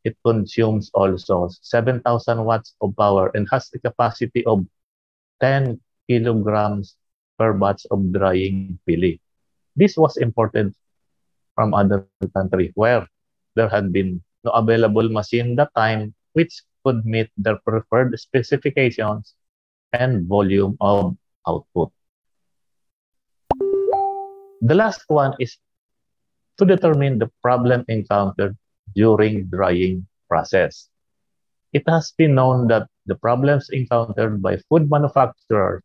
It consumes also 7,000 watts of power and has a capacity of 10 kilograms per batch of drying pili. This was imported from other countries where there had been no available machine that time which could meet their preferred specifications and volume of output. The last one is to determine the problem encountered during drying process. It has been known that the problems encountered by food manufacturers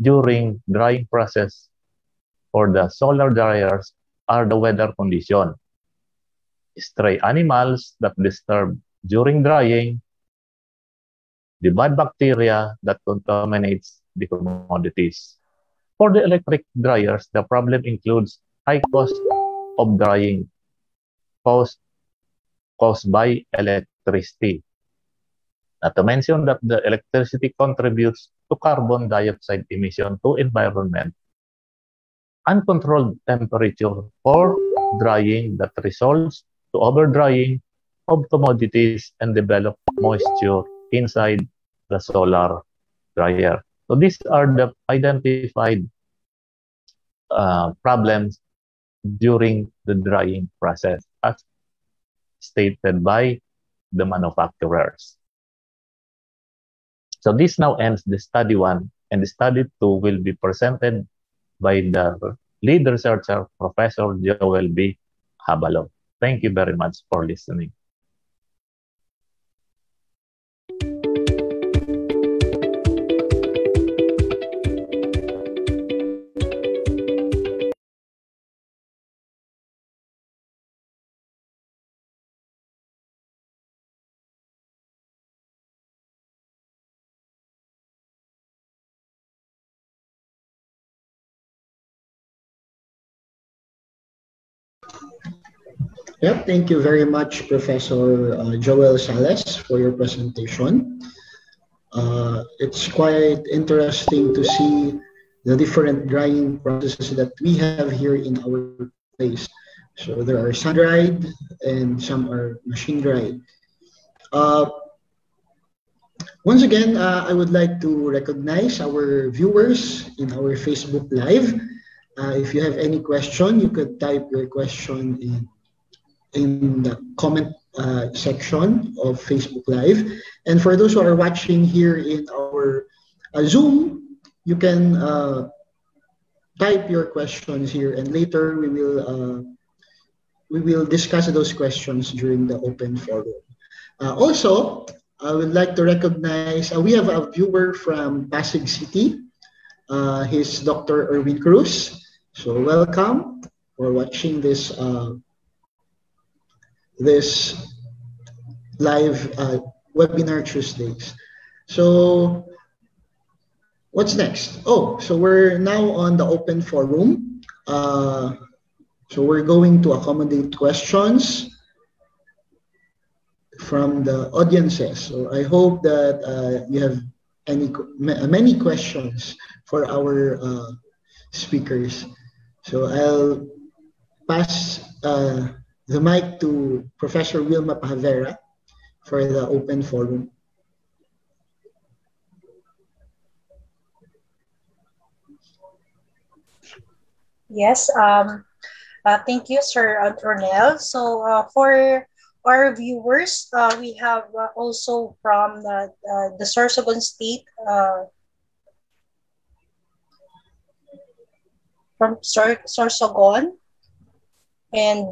during drying process for the solar dryers are the weather condition, stray animals that disturb during drying, the bad bacteria that contaminates the commodities. For the electric dryers, the problem includes high cost of drying caused by electricity. Not to mention that the electricity contributes to carbon dioxide emission to environment, uncontrolled temperature for drying that results to over-drying of commodities and develop moisture inside the solar dryer. So these are the identified problems during the drying process as stated by the manufacturers. So this now ends the study 1, and the study 2 will be presented by the lead researcher, Professor Joel B. Habalo. Thank you very much for listening. Yep, thank you very much, Professor Joel Sales, for your presentation. It's quite interesting to see the different drying processes that we have here in our place. So there are sun-dried and some are machine-dried. Once again, I would like to recognize our viewers in our Facebook Live. If you have any question, you could type your question in the comment section of Facebook Live. And for those who are watching here in our Zoom, you can type your questions here, and later we will we will discuss those questions during the open forum. Also, I would like to recognize, we have a viewer from Pasig City. He's Dr. Erwin Cruz. So welcome for watching this this live webinar Tuesdays. So what's next? Oh, so we're now on the open forum. So we're going to accommodate questions from the audiences. So I hope that you have many questions for our speakers. So I'll pass the mic to Professor Wilma Pahavera for the open forum. Yes, thank you, Sir Ronel. So for our viewers, we have also from the Sorsogon State, from Sorsogon, and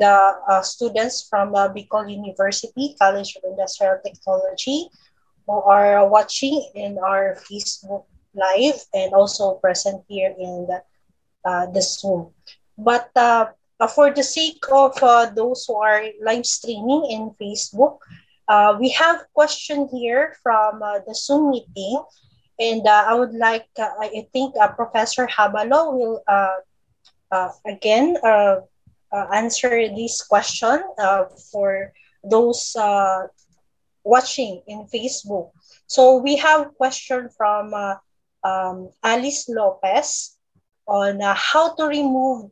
students from Bicol University College of Industrial Technology who are watching in our Facebook Live and also present here in the Zoom. But for the sake of those who are live streaming in Facebook, we have a question here from the Zoom meeting. And I would like, I think Professor Habalo will again answer this question for those watching in Facebook. So we have a question from Alice Lopez on how to remove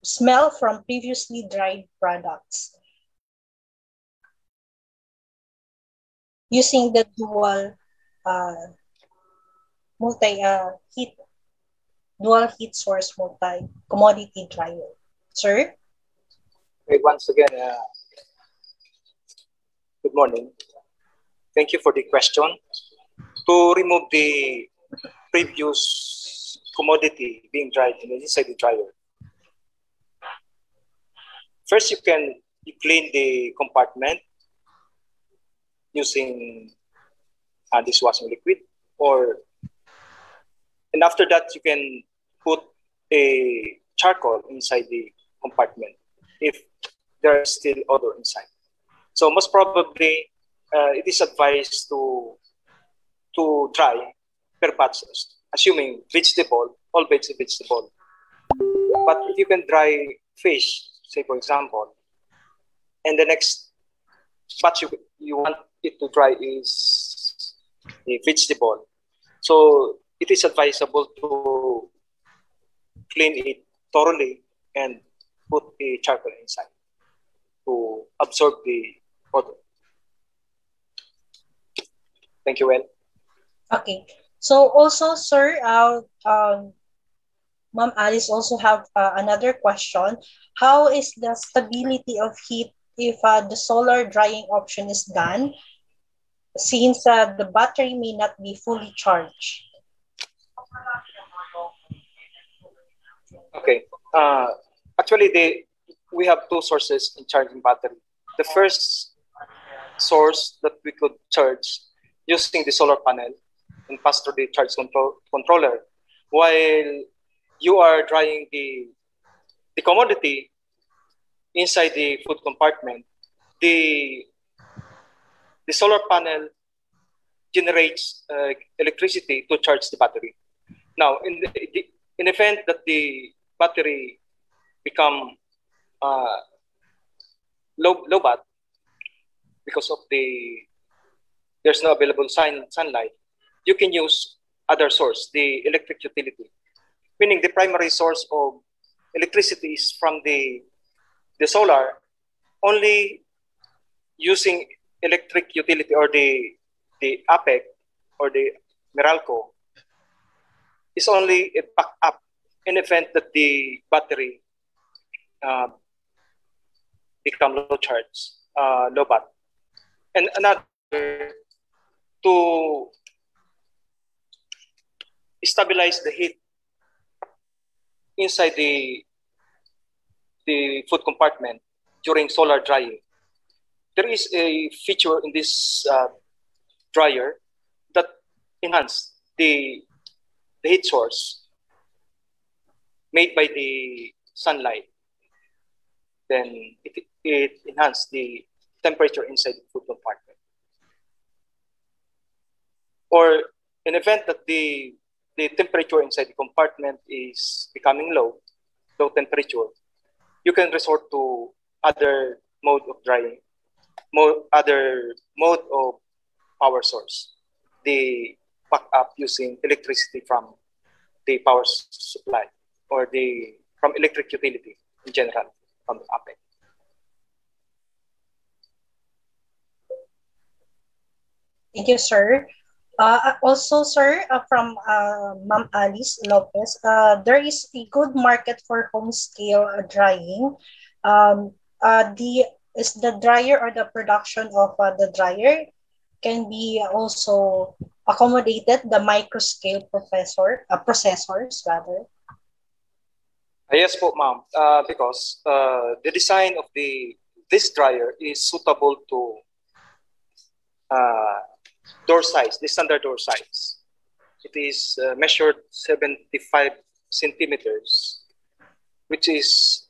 smell from previously dried products using the dual heat source multi commodity dryer. Sir? Okay, once again, good morning. Thank you for the question. To remove the previous commodity being dried inside the dryer, first you clean the compartment using dishwashing liquid, and after that you can put a charcoal inside the compartment if there is still odor inside. So most probably it is advised to dry per batch, assuming all vegetable. But if you can dry fish, say for example, and the next batch you want it to dry is a vegetable, so it is advisable to clean it thoroughly and put a charcoal inside to absorb the odor. Thank you, Well. Okay. So also, sir, Ma'am Alice also have another question. How is the stability of heat if the solar drying option is done, since the battery may not be fully charged? Okay. Actually, we have two sources in charging battery. The first source that we could charge using the solar panel and pass through the charge controller while you are drying the commodity inside the food compartment. The solar panel generates electricity to charge the battery. Now, in event that the battery become low bat because of there's no available sunlight, you can use other source, the electric utility, meaning the primary source of electricity is from the solar. Only using electric utility or the APEC or the Meralco is only a backup in event that the battery become low bat. And another, to stabilize the heat inside the the food compartment during solar drying. There is a feature in this dryer that enhance the heat source made by the sunlight. Then it enhances the temperature inside the food compartment. Or in event that the temperature inside the compartment is becoming low temperature, you can resort to other mode of drying, other mode of power source. The backup using electricity from the power supply or from electric utility in general from the APEC. Thank you, sir. Also, sir, from Ma'am Alice Lopez, there is a good market for home scale drying. Is the dryer or the production of the dryer can be also accommodated the micro scale processors rather. Yes po, ma'am. Because the design of this dryer is suitable to door size, the standard door size. It is measured 75 centimeters, which is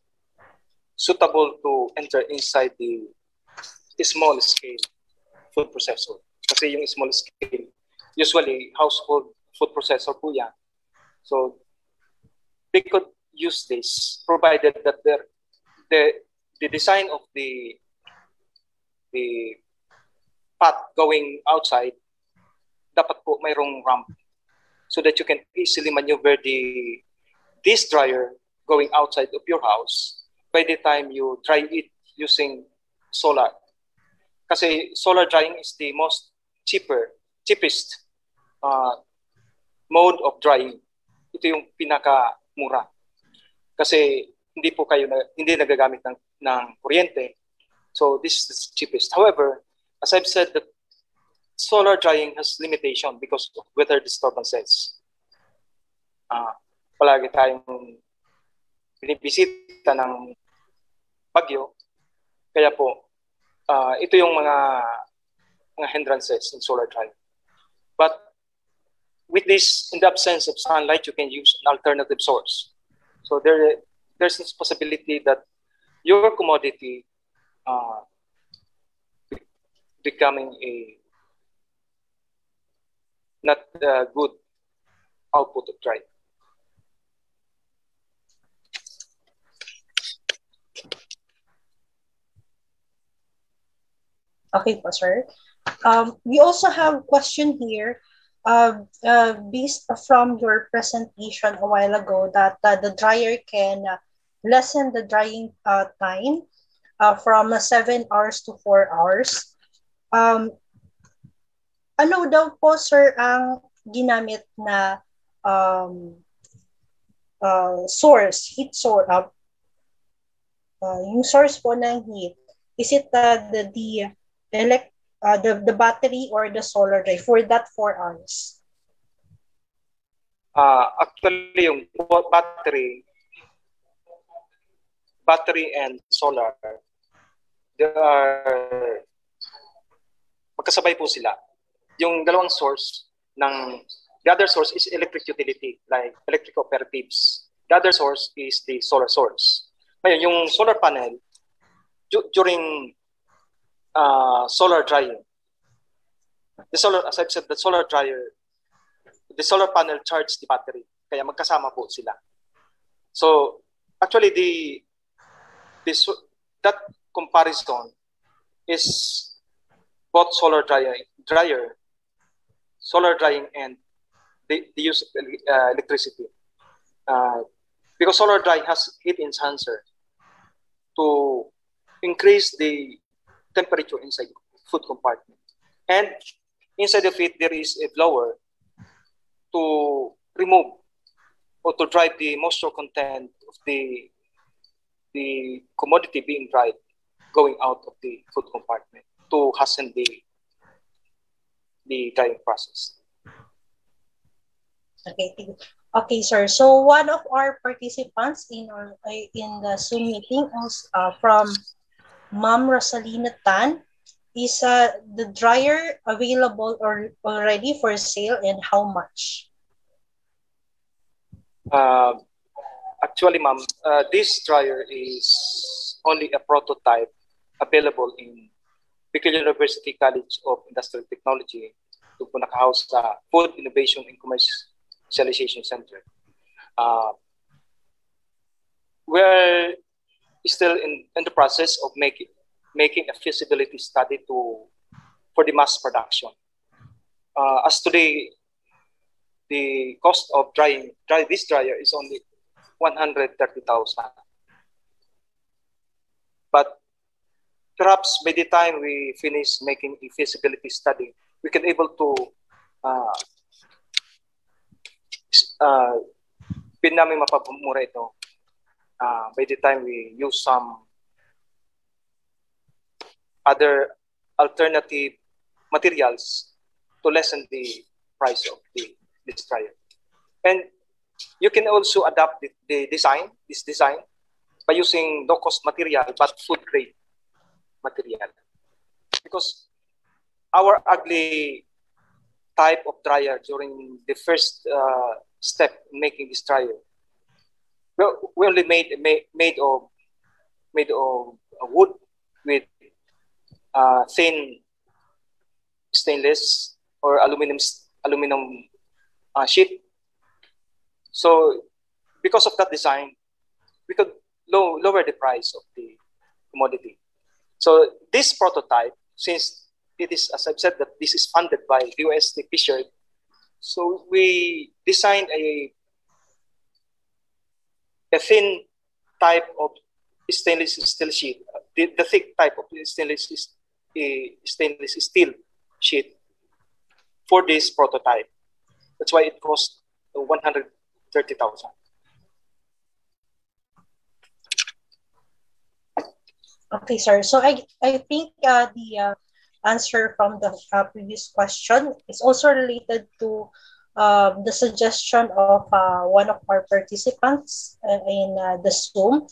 suitable to enter inside the small scale food processor. Kasi yung small scale, usually household food processor po yan. So they could use this provided that the design of the path going outside dapat po mayroong ramp so that you can easily maneuver this dryer going outside of your house by the time you dry it using solar. Kasi solar drying is the most cheapest mode of drying. Ito yung pinakamura. Kasi hindi nagagamit ng kuryente. So this is the cheapest. However, as I've said, that solar drying has limitation because of weather disturbances. Palagi tayong binibisita ng bagyo. Kaya po, ito yung mga hindrances in solar drying. But with this, in the absence of sunlight, you can use an alternative source. So there's this possibility that your commodity becoming a not good output of drying. Okay po, sir. We also have a question here based from your presentation a while ago that the dryer can lessen the drying time from 7 hours to 4 hours. Ano daw po, sir, ang ginamit na source, heat source, yung source po ng heat? Is it the battery or the solar drive for that 4 hours? Actually, yung battery and solar, magkasabay po sila. Yung dalawang source the other source is electric utility, like electric cooperatives. The other source is the solar source. Ngayon, yung solar panel, during solar drying, as I've said, the solar panel charges the battery. Kaya magkasama po sila. So, actually, that comparison is both solar drying and the use of electricity. Because solar drying has heat enhancer to increase the temperature inside the food compartment. And inside of it, there is a blower to remove or to drive the moisture content of the commodity being dried going out of the food compartment to hasten the drying process. Okay, thank you. Okay, sir. So one of our participants in the Zoom meeting was from Ma'am Rosalina Tan. Is the dryer available or already for sale, and how much? Actually, ma'am, this dryer is only a prototype available in Bicol University College of Industrial Technology. Ito po nakahouse sa Food Innovation and Commercialization Center. We're still in the process of making a feasibility study for the mass production. As today, the cost of this dryer is only 130,000. But perhaps by the time we finish making the feasibility study, we can able to pin namin mapapamura ito by the time we use some other alternative materials to lessen the price of this dryer. And you can also adapt this design by using low-cost material but food-grade material. Because our ugly type of dryer during the first step in making this dryer, we only made of wood with thin stainless or aluminum sheet. So because of that design, we could lower the price of the commodity. So this prototype, since it is, as I've said, that this is funded by UST Fisher, so we designed a thin type of stainless steel sheet, the thick type of stainless steel sheet for this prototype. That's why it cost 130,000. Okay, sir. So I think the answer from the previous question is also related to the suggestion of one of our participants in the Zoom.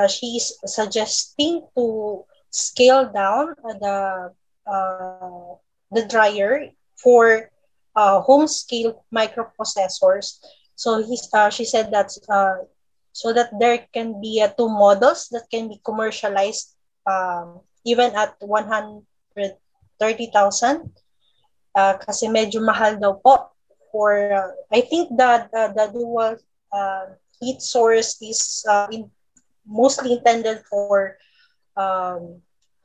She's suggesting to scale down the dryer for home scale microprocessors. So she said that so that there can be two models that can be commercialized even at 130,000 kasi medyo mahal daw po for I think that the dual heat source is mostly intended for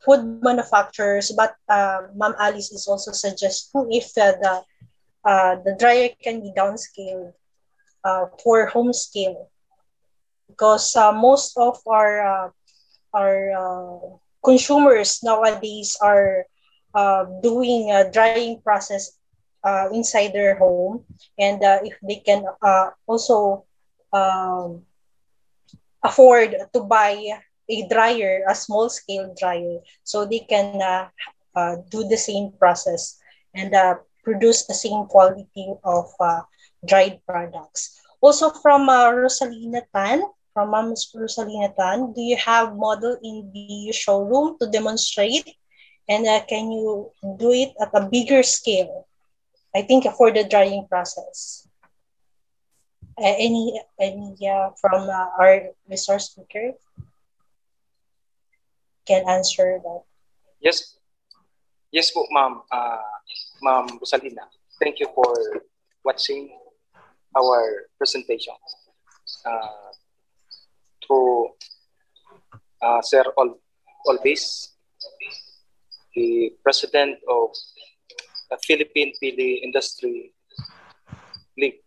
food manufacturers, but Ma'am Alice is also suggesting if the dryer can be downscaled for home scale, because most of our consumers nowadays are doing a drying process inside their home, and if they can also afford to buy a dryer, a small scale dryer, so they can do the same process and produce the same quality of dried products. Also from Rosalina Tan, from Ma'am Rosalina Tan, do you have model in the showroom to demonstrate? And can you do it at a bigger scale? I think for the drying process. Any from our resource speaker can answer that? Yes po, ma'am. Ma'am Rosalina, thank you for watching our presentation. To Sir Olbis, the president of the Philippine Pili Industry League.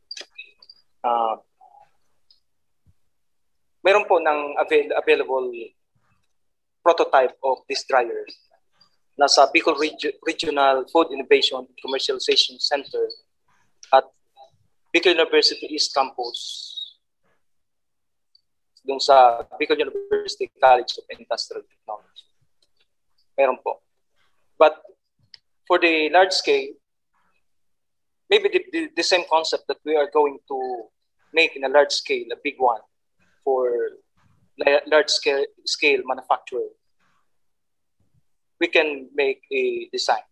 Meron po ng available prototype of this dryer nasa Bicol Regional Food Innovation Commercialization Center at Bicol University East Campus dun sa Bicol University College of Industrial Technology. Meron po. But for the large scale, maybe the same concept that we are going to make in a large scale, a big one for large scale manufacturer, we can make a design.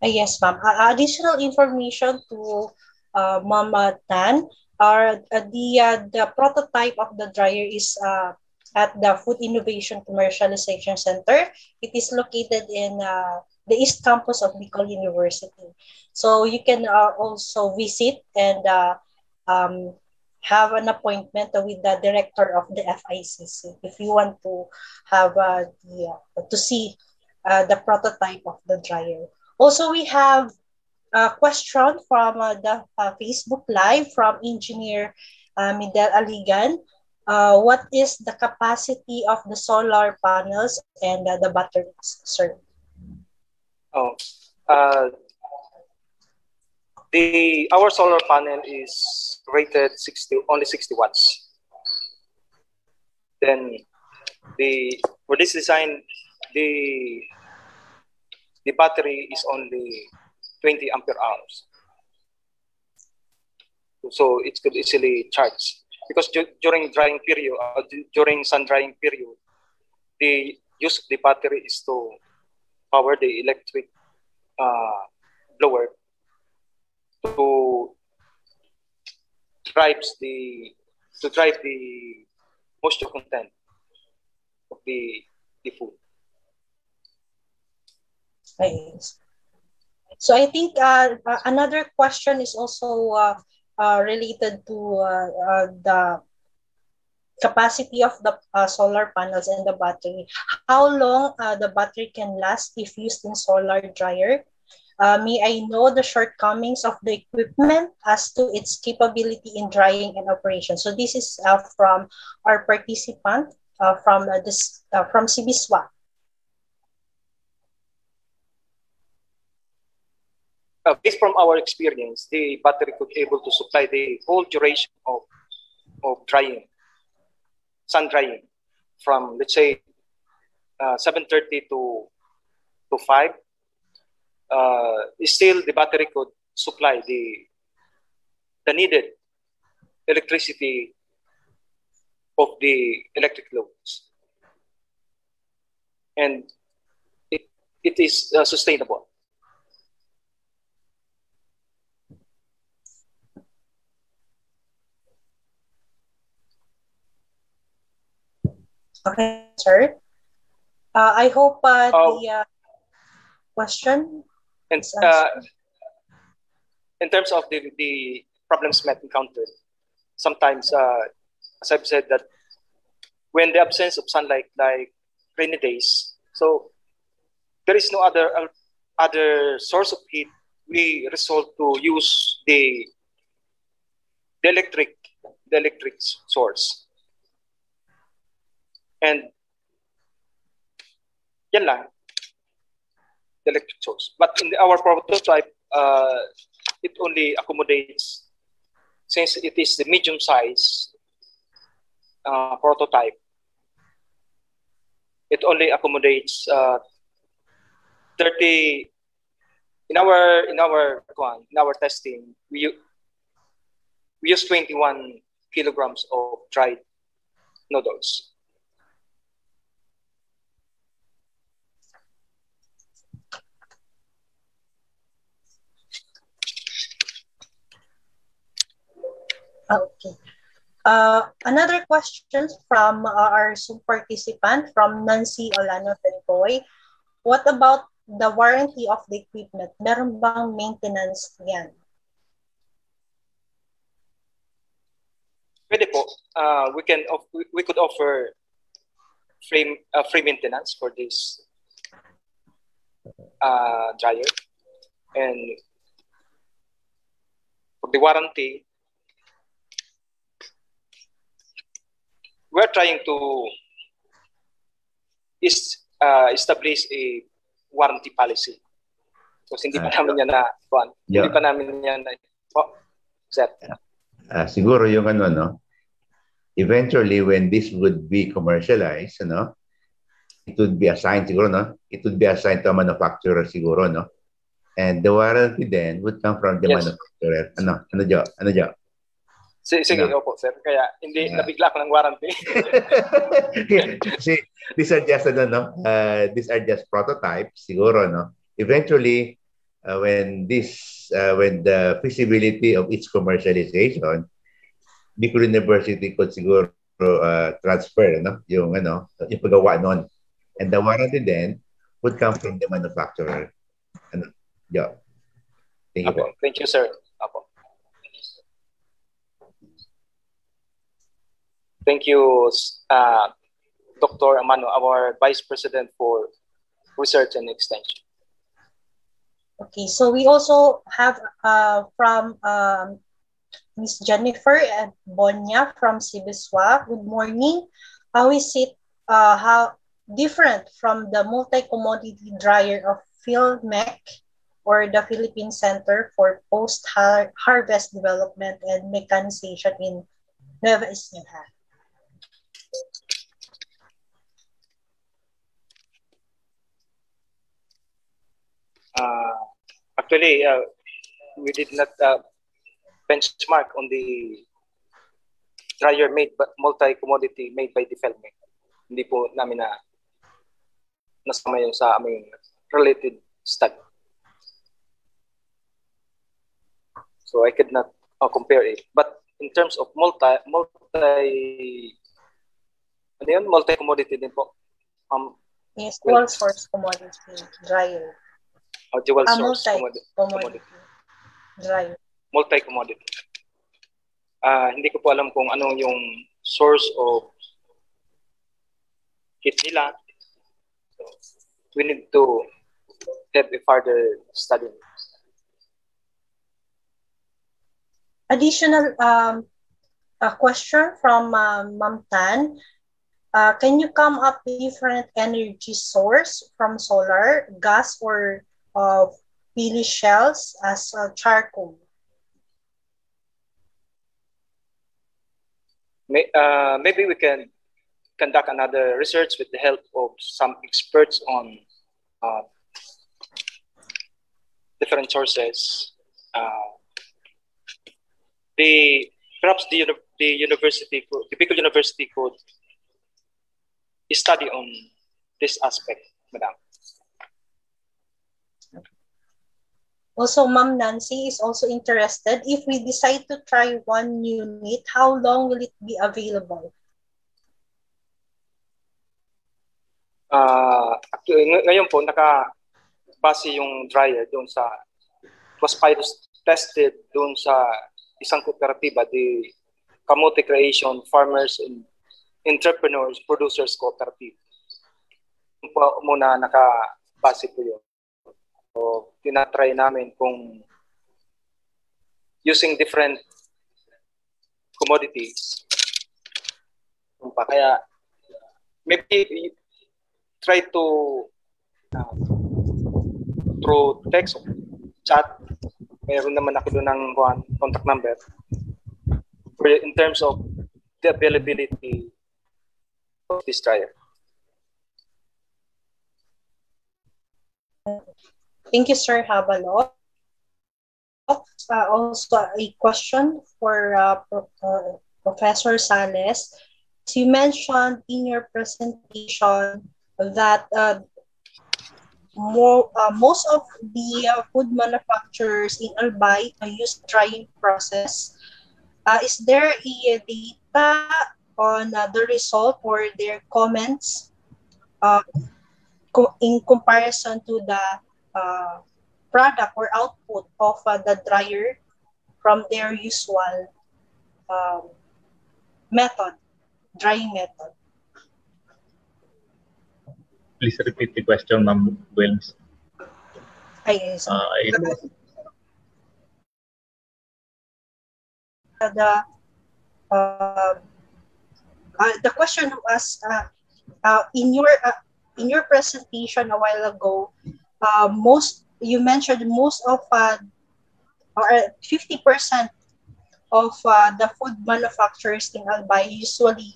Yes, ma'am. Additional information to Ma'am Tan are the prototype of the dryer is at the Food Innovation Commercialization Center. It is located in the East Campus of Bicol University. So you can also visit and um, have an appointment with the director of the FICC if you want to have to see the prototype of the dryer. Also, we have a question from the Facebook Live from Engineer Midel Aligan. What is the capacity of the solar panels and the batteries, sir? Oh, our solar panel is rated only 60 watts. Then for this design, the battery is only 20 ampere hours. So it could easily charge. Because during drying period, during sun drying period, the use of the battery is to power the electric blower to drive the moisture content of the food. Yes. So I think another question is also related to the capacity of the solar panels and the battery. How long the battery can last if used in solar dryer? May I know the shortcomings of the equipment as to its capability in drying and operation? So this is from our participant from Sibiswa. Based from our experience, the battery could able to supply the whole duration of drying, sun drying, from let's say 7:30 to 5. Still, the battery could supply the needed electricity of the electric loads, and it is sustainable. Okay, sir. I hope the question and is answered. In terms of the problems met encountered, sometimes, as I've said, that when the absence of sunlight, like rainy days, so there is no other source of heat, we resort to use the electric source. And yan lang, the electric source. But in our prototype, it only accommodates, since it is the medium size prototype, it only accommodates 30. In our testing, we use 21 kilograms of dried noodles. Okay. Another question from our Zoom participant from Nancy Olano Tenpoy. What about the warranty of the equipment? Meron bang maintenance yan? Pwede po. We could offer free maintenance for this dryer, and for the warranty, we're trying to establish a warranty policy. Kasi hindi pa namin yan hindi pa namin yan set. Siguro yung eventually when this would be commercialized, it would be assigned siguro, it would be assigned to a manufacturer siguro, And the warranty then would come from the Yes. manufacturer. Ano, Jo? Ano, Jo? Sige, No. opo, sir. Kaya hindi Yeah. nabigla ko ng warranty. See, these are just these are just prototypes, siguro, no. Eventually, when the feasibility of its commercialization, Bicol University could siguro transfer, no, yung paggawa nun. And the warranty then would come from the manufacturer. Ano, Jo? Thank you po. Thank you, sir. Apo. Thank you, Dr. Amano, our Vice President for Research and Extension. Okay, so we also have from Miss Jennifer and Bonya from Sibiswa. Good morning. How is it how different from the multi-commodity dryer of PhilMech or the Philippine Center for Post-Harvest Development and Mechanization in Nueva Ecija? Actually, we did not benchmark on the dryer made but multi-commodity made by the PhilMech. Hindi po namin nasama yun sa aming related study. So I could not compare it. But in terms of multi-commodity din po. Yes, dual source commodity dryer. Dual source commodity dryer. Multi-commodity. Hindi ko po alam kung ano yung source of heat nila. So, we need to have a further study. Additional a question from Ma'am Tan. Can you come up with different energy source from solar, gas, or pili shells as charcoal? Maybe we can conduct another research with the help of some experts on different sources. Perhaps the university, the Bicol University could study on this aspect, Madam. Also, Ma'am Nancy is also interested. If we decide to try one unit, how long will it be available? Actually, ngayon po, naka-base yung dryer doon sa, was pilot tested doon sa isang kooperatiba, the Kamote Creation Farmers and Entrepreneurs Producers Cooperative. Muna naka-base po yun. So, tinatry namin kung using different commodities. Kaya, maybe try to through text or chat. Mayroon naman ako doon ng contact number. In terms of the availability of this dryer. Thank you, Sir Habalo. Also, a question for Professor Sales. So you mentioned in your presentation that most of the food manufacturers in Albay use drying process. Is there a data on the result or their comments in comparison to the product or output of the dryer from their usual drying method? Please repeat the question, Ma'am Wilms. The question was in your presentation a while ago, you mentioned most of or 50% of the food manufacturers in Albay usually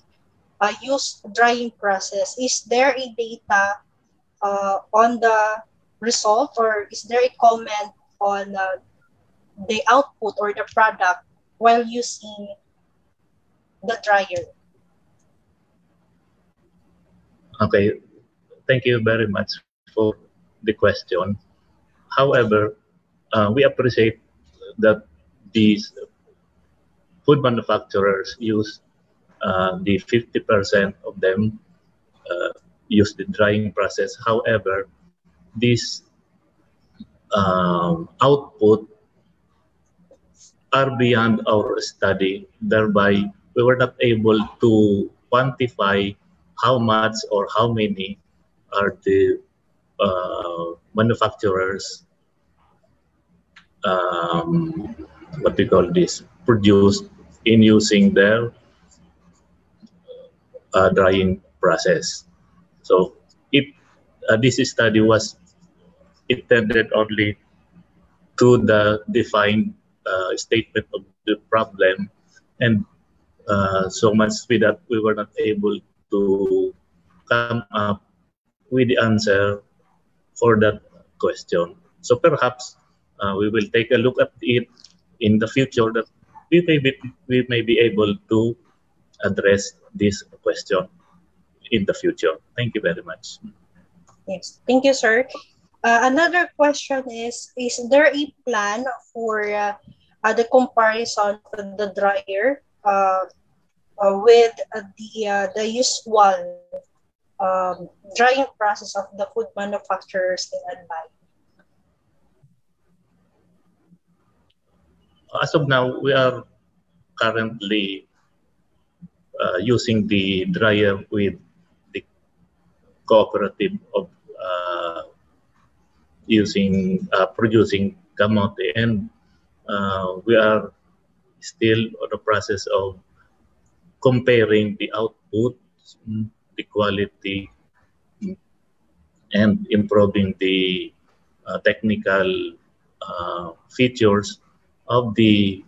use drying process. Is there a data on the result, or is there a comment on the output or the product while using the dryer? Okay, thank you very much for the question. However, we appreciate that these food manufacturers use the 50% of them use the drying process. However, this output are beyond our study. Thereby, we were not able to quantify how much or how many are the manufacturers, what we call this, produced in using their drying process. So if this study was intended only to the defined statement of the problem, and so much with that we were not able to come up with the answer for that question. So perhaps we will take a look at it in the future, that we may be able to address this question in the future. Thank you very much. Yes, thank you, sir. Another question is there a plan for the comparison of the dryer with the usual drying process of the food manufacturers in Albay? As of now, we are currently using the dryer with the cooperative of producing kamote, and we are still on the process of comparing the output, the quality, and improving the technical features of the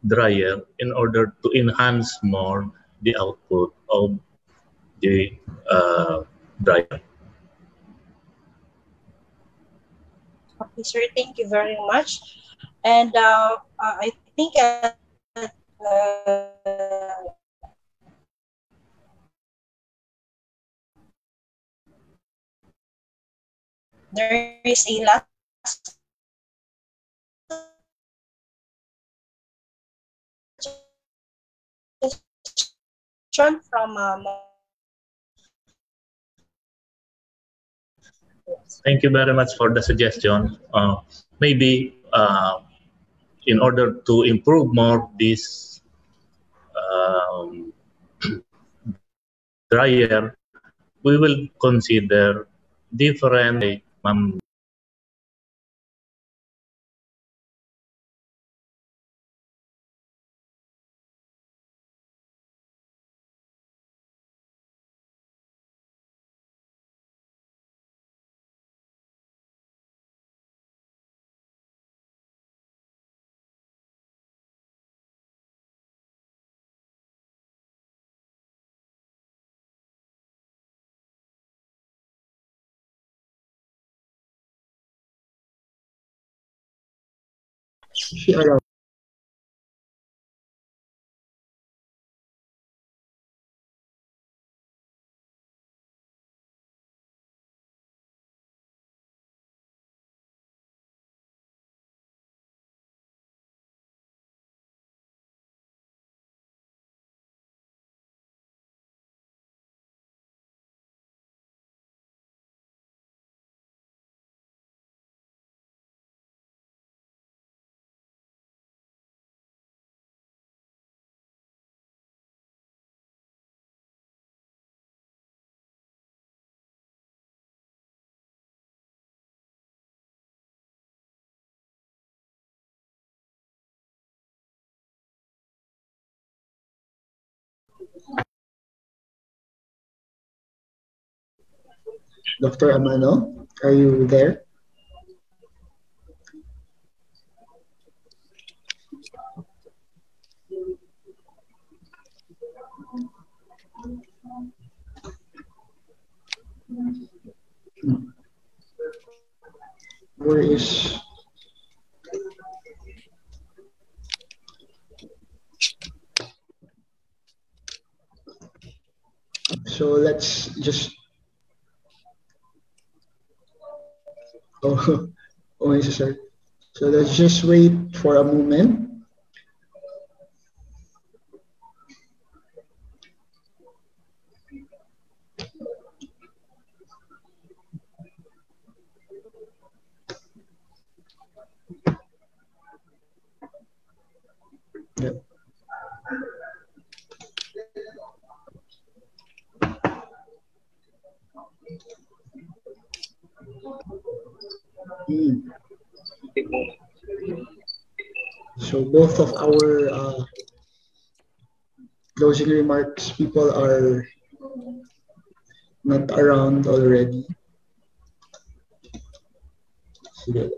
dryer in order to enhance more the output of the dryer. Okay, sir, thank you very much. And I think there is a last question from Thank you very much for the suggestion. Maybe in order to improve more this dryer, we will consider different She around. Dr. Amano, are you there? Where is... So let's just... Oh, oh, sir. So let's just wait for a moment. Yep. Big moment. So both of our closing remarks people are not around already. Sige.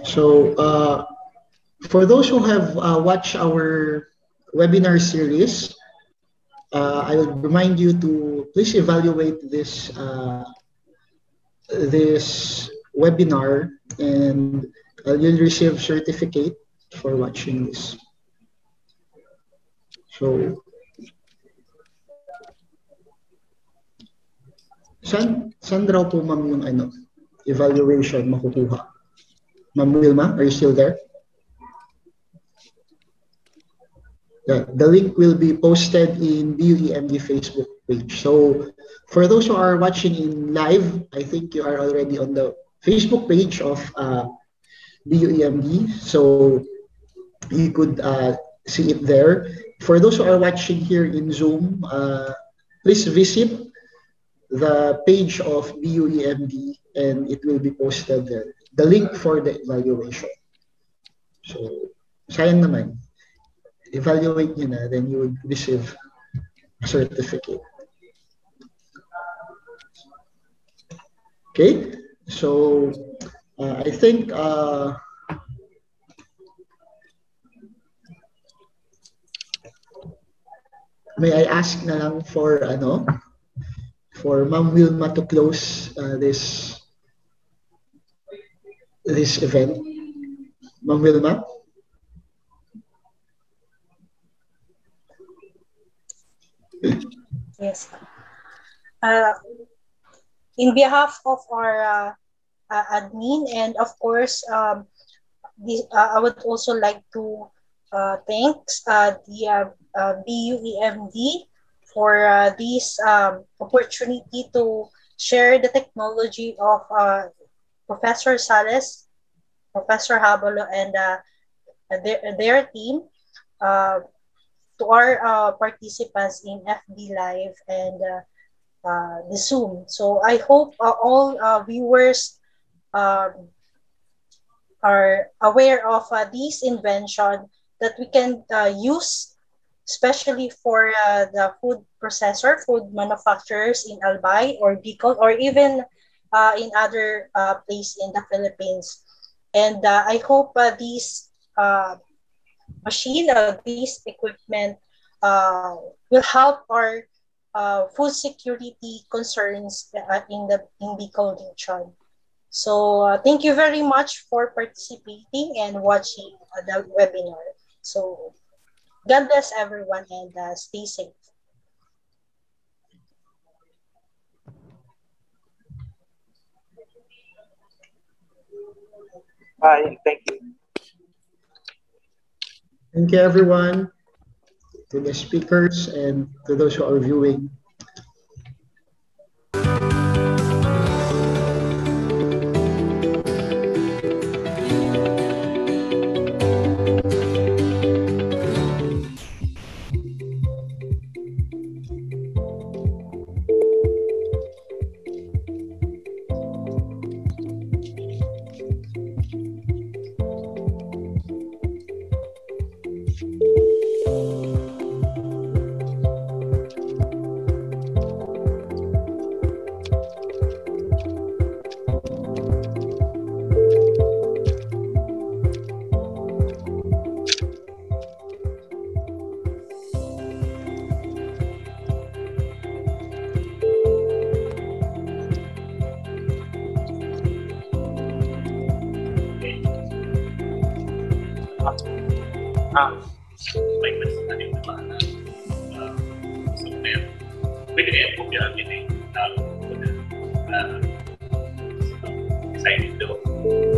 So for those who have watched our webinar series, I would remind you to please evaluate this this webinar, and you'll receive certificate for watching this. So, saan raw po ma'am yung ano, evaluation makukuha? Ma'am Wilma, are you still there? The link will be posted in BUEMD Facebook page. So for those who are watching in live, I think you are already on the Facebook page of BUEMD. So you could see it there. For those who are watching here in Zoom, please visit the page of BUEMD and it will be posted there. The link for the evaluation. So, sayang naman. Evaluate nyo na, then you would receive a certificate. Okay, so I think may I ask na lang for for Ma'am Wilma to close this event. Ma'am Wilma? Yes. In behalf of our admin and of course, I would also like to thank the BUEMD for this opportunity to share the technology of Professor Sales, Professor Habolo, and their team to our participants in FB Live and the Zoom. So I hope all viewers are aware of this invention that we can use, especially for the food processor, food manufacturers in Albay or Bicol, or even in other places in the Philippines. And I hope this machine, this equipment will help our food security concerns in Bicol region. So thank you very much for participating and watching the webinar. So God bless everyone and stay safe. Bye. Thank you. Thank you, everyone, to the speakers and to those who are viewing. may natin naman na somewhere. Pwede kaya po yan din decided to